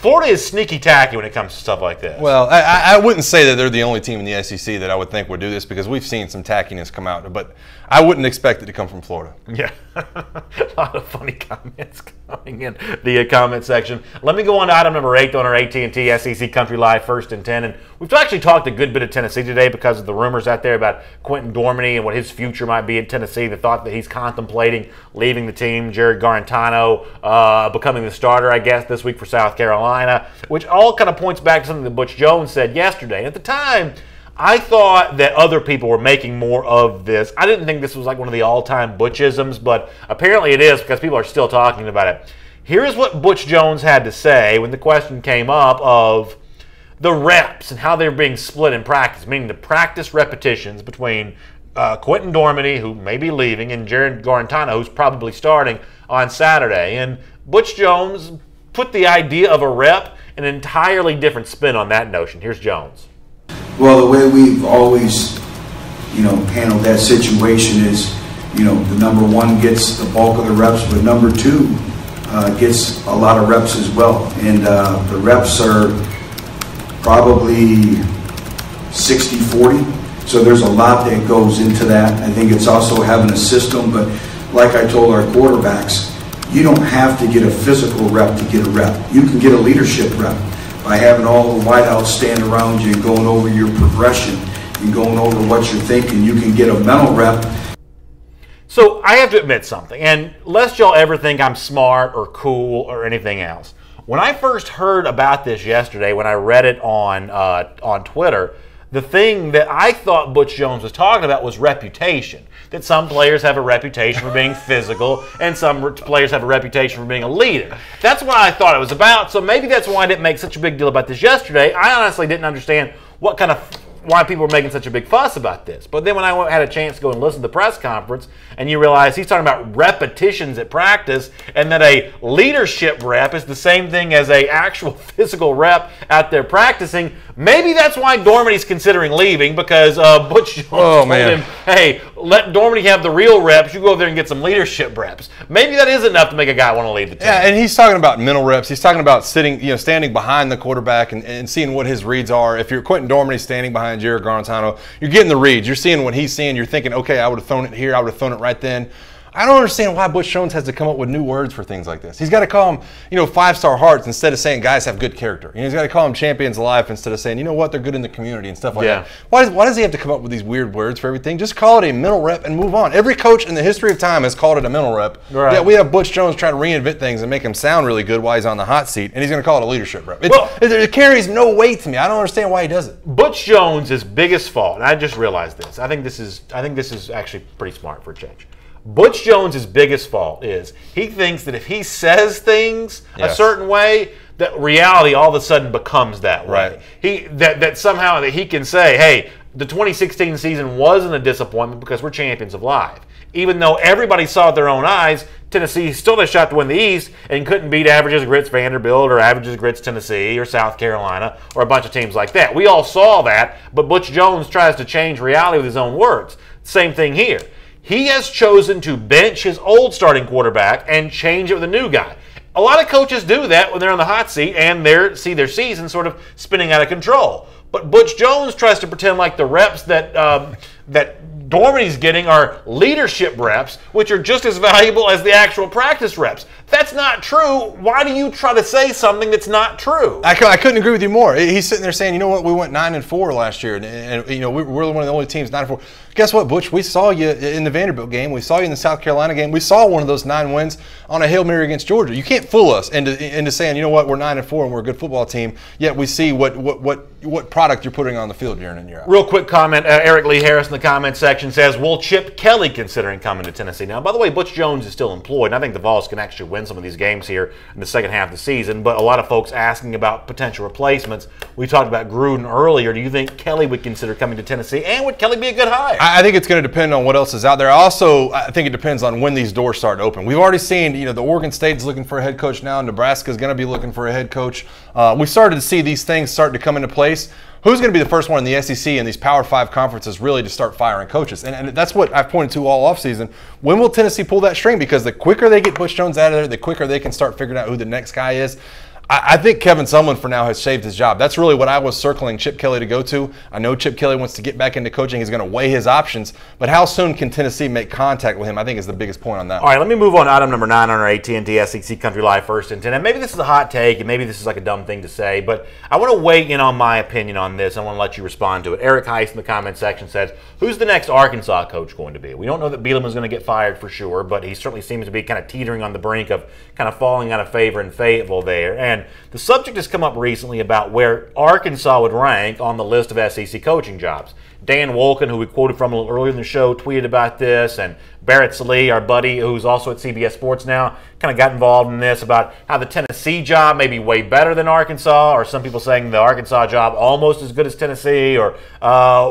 Florida is sneaky tacky when it comes to stuff like this. Well, I wouldn't say that they're the only team in the SEC that I would think would do this, because we've seen some tackiness come out, but I wouldn't expect it to come from Florida. Yeah, a lot of funny comments coming in the comment section. Let me go on to item number 8 on our AT&T SEC Country Live 1st and 10. And we've actually talked a good bit of Tennessee today because of the rumors out there about Quentin Dormady and what his future might be in Tennessee. The thought that he's contemplating leaving the team, Jared Garantano becoming the starter, I guess, this week for South Carolina, which all kind of points back to something that Butch Jones said yesterday. And at the time, I thought that other people were making more of this. I didn't think this was like one of the all-time Butchisms, but apparently it is because people are still talking about it. Here's what Butch Jones had to say when the question came up of the reps and how they're being split in practice, meaning the practice repetitions between Quentin Dormady, who may be leaving, and Jared Garantano, who's probably starting on Saturday. And Butch Jones put the idea of a rep an entirely different spin on that notion. Here's Jones. Well, the way we've always, handled that situation is, the number one gets the bulk of the reps, but number two gets a lot of reps as well. And the reps are probably 60-40. So there's a lot that goes into that. I think it's also having a system, but like I told our quarterbacks, you don't have to get a physical rep to get a rep. You can get a leadership rep by having all the wideouts stand around you and going over your progression and going over what you're thinking. You can get a mental rep. So I have to admit something, and lest y'all ever think I'm smart or cool or anything else. When I first heard about this yesterday, when I read it on Twitter, the thing that I thought Butch Jones was talking about was reputation. That some players have a reputation for being physical and some players have a reputation for being a leader. That's what I thought it was about, so maybe that's why I didn't make such a big deal about this yesterday. I honestly didn't understand why people were making such a big fuss about this. But then when I had a chance to go and listen to the press conference, and you realize he's talking about repetitions at practice, and that a leadership rep is the same thing as a actual physical rep out there practicing, maybe that's why Dormady's considering leaving, because Butch Jones told him, hey, let Dormady have the real reps, you go over there and get some leadership reps. Maybe that is enough to make a guy want to leave the team. Yeah, and he's talking about mental reps. He's talking about standing behind the quarterback and seeing what his reads are. If you're Quentin Dormady standing behind Jared Garantano, you're getting the reads. You're seeing what he's seeing. You're thinking, okay, I would have thrown it here. I would have thrown it right then. I don't understand why Butch Jones has to come up with new words for things like this. He's got to call them, 5-star hearts instead of saying guys have good character. He's got to call them champions of life instead of saying, you know what, they're good in the community and stuff like that. Why does he have to come up with these weird words for everything? Just call it a mental rep and move on. Every coach in the history of time has called it a mental rep. Right. Yeah, we have Butch Jones trying to reinvent things and make him sound really good while he's on the hot seat, and he's going to call it a leadership rep. It carries no weight to me. I don't understand why he does it. Butch Jones' biggest fault, and I just realized this. I think this is actually pretty smart for a change. Butch Jones' biggest fault is he thinks that if he says things a certain way, that reality all of a sudden becomes that way. Right. That somehow that he can say, hey, the 2016 season wasn't a disappointment because we're champions of live. Even though everybody saw with their own eyes, Tennessee still had a shot to win the East and couldn't beat Averages Grits Vanderbilt or Averages Grits Tennessee or South Carolina or a bunch of teams like that. We all saw that, but Butch Jones tries to change reality with his own words. Same thing here. He has chosen to bench his old starting quarterback and change it with a new guy. A lot of coaches do that when they're on the hot seat and see their season sort of spinning out of control. But Butch Jones tries to pretend like the reps that Dormady's getting are leadership reps, which are just as valuable as the actual practice reps. That's not true. Why do you try to say something that's not true? I couldn't agree with you more. He's sitting there saying, you know what, we went 9-4 last year, and we're one of the only teams 9-4. Guess what, Butch? We saw you in the Vanderbilt game. We saw you in the South Carolina game. We saw one of those 9 wins on a Hail Mary against Georgia. You can't fool us into saying, you know what, we're 9-4 and we're a good football team, yet we see what product you're putting on the field year in and year out. Real quick comment, Eric Lee Harris in the comment section says, will Chip Kelly considering coming to Tennessee? Now, by the way, Butch Jones is still employed, and I think the Vols can actually win some of these games here in the second half of the season, but a lot of folks asking about potential replacements. We talked about Gruden earlier. Do you think Kelly would consider coming to Tennessee, and would Kelly be a good hire? I think it's going to depend on what else is out there. I think it depends on when these doors start to open. We've already seen, the Oregon State's looking for a head coach now. Nebraska's going to be looking for a head coach. We started to see these things start to come into place. Who's going to be the first one in the SEC and these Power 5 conferences really to start firing coaches? And that's what I've pointed to all offseason. When will Tennessee pull that string? Because the quicker they get Butch Jones out of there, the quicker they can start figuring out who the next guy is. I think Kevin Sumlin for now has saved his job. That's really what I was circling Chip Kelly to go to. I know Chip Kelly wants to get back into coaching. He's going to weigh his options. But how soon can Tennessee make contact with him, I think, is the biggest point on that. All right, let me move on to item number 9 on our AT&T SEC Country Live First and 10. And maybe this is a hot take, and maybe this is like a dumb thing to say, but I want to weigh in on my opinion on this. I want to let you respond to it. Eric Heiss in the comment section says, who's the next Arkansas coach going to be? We don't know that Bielema is going to get fired for sure, but he certainly seems to be kind of teetering on the brink of kind of falling out of favor in Fayetteville there. And the subject has come up recently about where Arkansas would rank on the list of SEC coaching jobs. Dan Walkon, who we quoted from a little earlier in the show, tweeted about this, and Barrett Sallee, our buddy, who's also at CBS Sports now, kind of got involved in this about how the Tennessee job may be way better than Arkansas, or some people saying the Arkansas job almost as good as Tennessee, or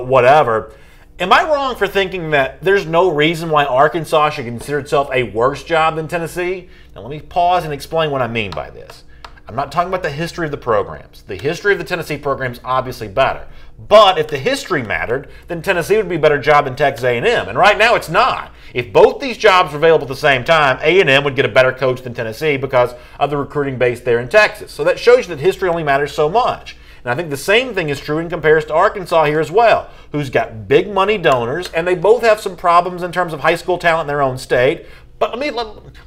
whatever. Am I wrong for thinking that there's no reason why Arkansas should consider itself a worse job than Tennessee? Now let me pause and explain what I mean by this. I'm not talking about the history of the programs. The history of the Tennessee program is obviously better. But if the history mattered, then Tennessee would be a better job than Texas A&M. And right now it's not. If both these jobs were available at the same time, A&M would get a better coach than Tennessee because of the recruiting base there in Texas. So that shows you that history only matters so much. And I think the same thing is true in comparison to Arkansas here as well, who's got big money donors, and they both have some problems in terms of high school talent in their own state. But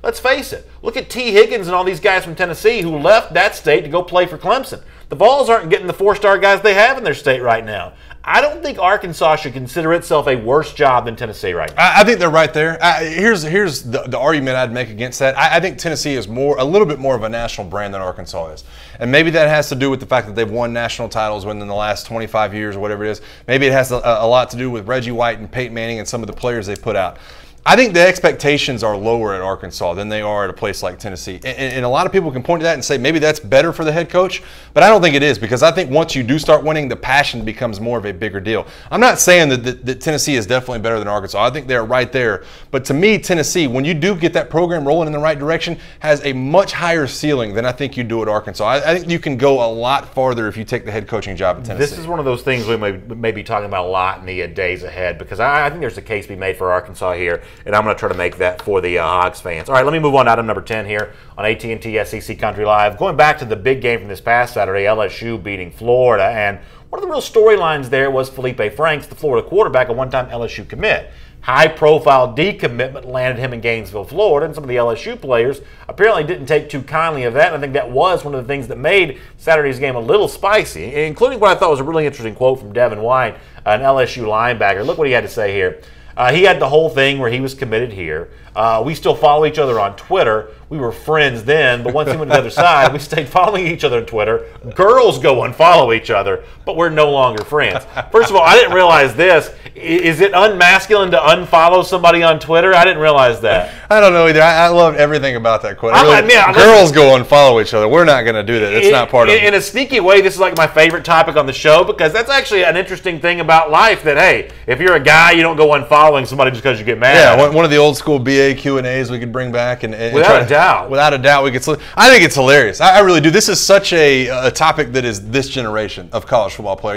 let's face it. Look at T. Higgins and all these guys from Tennessee who left that state to go play for Clemson. The Vols aren't getting the 4-star guys they have in their state right now. I don't think Arkansas should consider itself a worse job than Tennessee right now. I think they're right there. Here's the argument I'd make against that. I think Tennessee is a little bit more of a national brand than Arkansas is. And maybe that has to do with the fact that they've won national titles within the last 25 years or whatever it is. Maybe it has a lot to do with Reggie White and Peyton Manning and some of the players they put out. I think the expectations are lower at Arkansas than they are at a place like Tennessee. And a lot of people can point to that and say maybe that's better for the head coach, but I don't think it is, because I think once you do start winning, the passion becomes more of a bigger deal. I'm not saying that Tennessee is definitely better than Arkansas. I think they're right there. But to me, Tennessee, when you do get that program rolling in the right direction, has a much higher ceiling than I think you do at Arkansas. I think you can go a lot farther if you take the head coaching job at Tennessee. This is one of those things we may be talking about a lot in the days ahead, because I think there's a case to be made for Arkansas here, and I'm going to try to make that for the Hogs fans. All right, let me move on to item number 10 here on AT&T SEC Country Live. Going back to the big game from this past Saturday, LSU beating Florida, and one of the real storylines there was Felipe Franks, the Florida quarterback, a one-time LSU commit. High-profile decommitment landed him in Gainesville, Florida, and some of the LSU players apparently didn't take too kindly of that. And I think that was one of the things that made Saturday's game a little spicy, including what I thought was a really interesting quote from Devin White, an LSU linebacker. Look what he had to say here. He had the whole thing where he was committed here. We still follow each other on Twitter. We were friends then, but once he went to the other side, we stayed following each other on Twitter. Girls go and follow each other, but we're no longer friends. First of all, I didn't realize this. Is it unmasculine to unfollow somebody on Twitter? I didn't realize that. I don't know either. I loved everything about that quote. Girls go and follow each other. We're not going to do that. It's not part of it. In a sneaky way, this is like my favorite topic on the show, because that's actually an interesting thing about life, that, hey, if you're a guy, you don't go unfollowing somebody just because you get mad. Yeah, one of the old school BA Q&As we could bring back. Without a doubt. Without a doubt. I think it's hilarious. I really do. This is such a topic that is this generation of college football player.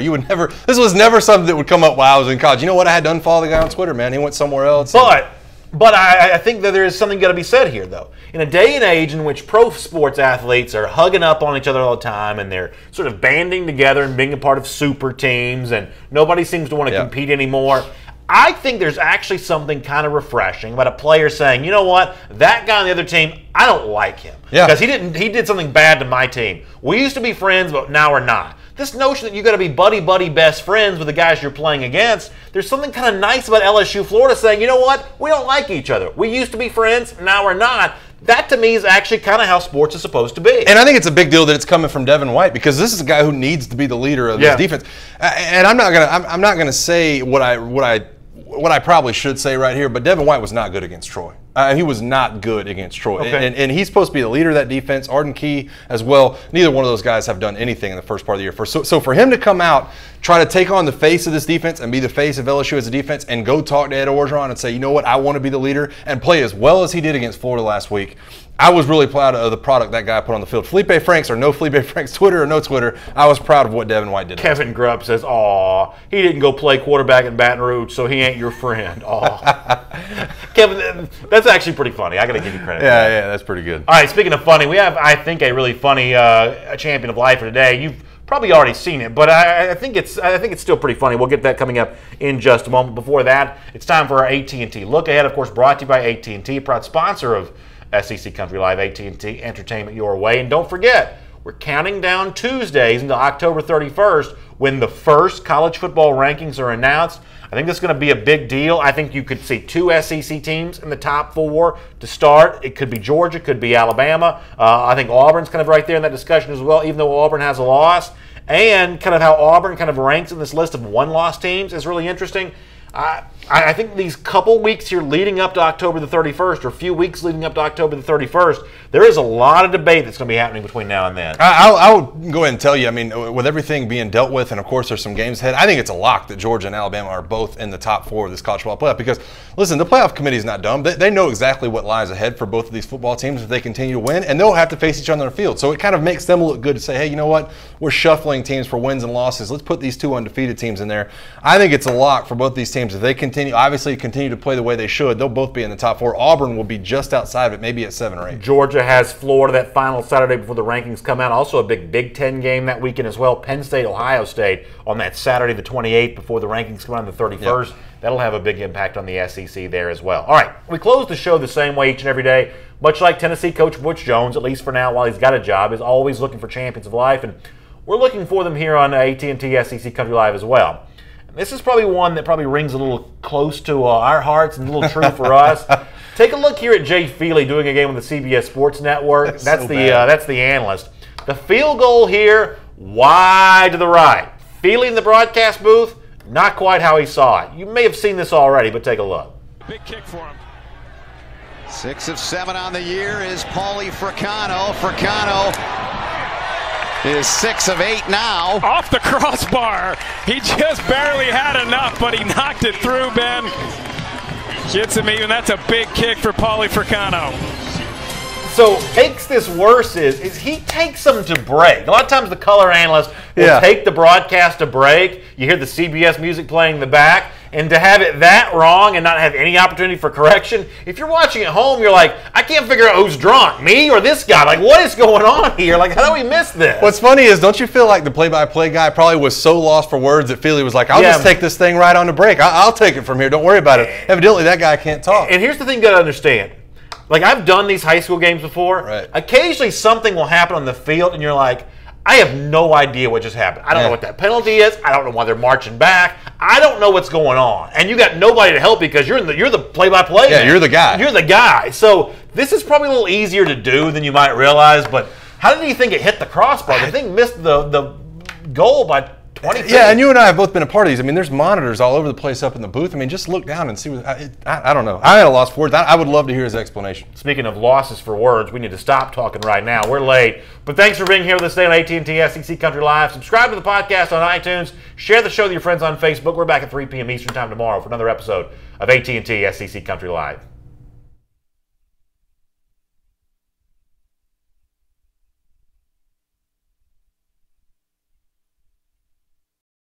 This was never something that would come up while I was in college. You know what? I had to unfollow the guy on Twitter, man. He went somewhere else. But I think that there is something got to be said here, though. In a day and age in which pro sports athletes are hugging up on each other all the time, and they're sort of banding together and being a part of super teams, and nobody seems to want to compete anymore, I think there's actually something kind of refreshing about a player saying, you know what, that guy on the other team, I don't like him. Because he did something bad to my team. We used to be friends, but now we're not. This notion that you got to be buddy best friends with the guys you're playing against, there's something kind of nice about LSU Florida saying, you know what, we don't like each other. We used to be friends, now we're not. That, to me, is actually kind of how sports is supposed to be. And I think it's a big deal that it's coming from Devin White, because this is a guy who needs to be the leader of this defense. And I'm not gonna say what I probably should say right here, but Devin White was not good against Troy. He was not good against Troy. Okay. And he's supposed to be the leader of that defense. Arden Key as well. Neither one of those guys have done anything in the first part of the year. So for him to come out, try to take on the face of this defense and be the face of LSU as a defense and go talk to Ed Orgeron and say, you know what, I want to be the leader, and play as well as he did against Florida last week, I was really proud of the product that guy put on the field. Felipe Franks or no Felipe Franks, Twitter or no Twitter, I was proud of what Devin White did. Kevin Grubb says, "Aw, he didn't go play quarterback in Baton Rouge, so he ain't your friend." Aw. Kevin, that's actually pretty funny. I got to give you credit. Yeah, that's pretty good. All right, speaking of funny, we have, I think, a really funny champion of life for today. You've probably already seen it, but I think it's still pretty funny. We'll get that coming up in just a moment. Before that, it's time for our AT&T Look Ahead, of course, brought to you by AT&T, proud sponsor of SEC Country Live. AT&T, entertainment your way. And don't forget, we're counting down Tuesdays until October 31st when the first college football rankings are announced. I think this is going to be a big deal. I think you could see 2 SEC teams in the top 4 to start. It could be Georgia, could be Alabama. I think Auburn's kind of right there in that discussion as well, even though Auburn has a loss. And kind of how Auburn kind of ranks in this list of one-loss teams is really interesting. I think these couple weeks here leading up to October the 31st, or a few weeks leading up to October the 31st, there is a lot of debate that's going to be happening between now and then. I'll go ahead and tell you, I mean, with everything being dealt with, and of course there's some games ahead, I think it's a lock that Georgia and Alabama are both in the top 4 of this college football playoff. Because, listen, the playoff committee is not dumb. They know exactly what lies ahead for both of these football teams if they continue to win, and they'll have to face each other on the field. So it kind of makes them look good to say, hey, you know what? We're shuffling teams for wins and losses. Let's put these 2 undefeated teams in there. I think it's a lock for both these teams. If they obviously continue to play the way they should, they'll both be in the top 4. Auburn will be just outside of it, maybe at 7 or 8. Georgia has Florida that final Saturday before the rankings come out. Also a big Big Ten game that weekend as well. Penn State, Ohio State on that Saturday the 28th before the rankings come out on the 31st. Yep. That'll have a big impact on the SEC there as well. All right, we close the show the same way each and every day. Much like Tennessee coach Butch Jones, at least for now while he's got a job, is always looking for champions of life. And we're looking for them here on AT&T SEC Country Live as well. This is probably one that probably rings a little close to our hearts and a little true for us. Take a look here at Jay Feely doing a game on the CBS Sports Network. That's the analyst. The field goal here, wide to the right. Feely in the broadcast booth, not quite how he saw it. You may have seen this already, but take a look. Big kick for him. 6 of 7 on the year is Paulie Fricano. Fricano is 6 of 8 now. Off the crossbar. He just barely had enough, but he knocked it through, Ben. Gets him even. That's a big kick for Paulie Fricano. So makes this worse is he takes them to break. A lot of times the color analyst will take the broadcast to break. You hear the CBS music playing in the back. And to have it that wrong and not have any opportunity for correction, if you're watching at home, you're like, I can't figure out who's drunk, me or this guy. Like, what is going on here? Like, how do we miss this? What's funny is, don't you feel like the play-by-play guy probably was so lost for words that Feely was like, I'll just take this thing right on the break. I'll take it from here. Don't worry about it. Evidently, that guy can't talk. And here's the thing you got to understand. Like, I've done these high school games before. Right. Occasionally, something will happen on the field, and you're like, I have no idea what just happened. I don't know what that penalty is. I don't know why they're marching back. I don't know what's going on. And you got nobody to help because you're the play-by-play man. You're the guy. You're the guy. So this is probably a little easier to do than you might realize. But how did you think it hit the crossbar? The thing missed the goal by 20 feet. Yeah, and you and I have both been a part of these. I mean, there's monitors all over the place up in the booth. I mean, just look down and see what I don't know. I had a loss for words. I would love to hear his explanation. Speaking of losses for words, we need to stop talking right now. We're late. But thanks for being here with us today on AT&T SEC Country Live. Subscribe to the podcast on iTunes. Share the show with your friends on Facebook. We're back at 3 p.m. Eastern Time tomorrow for another episode of AT&T SEC Country Live.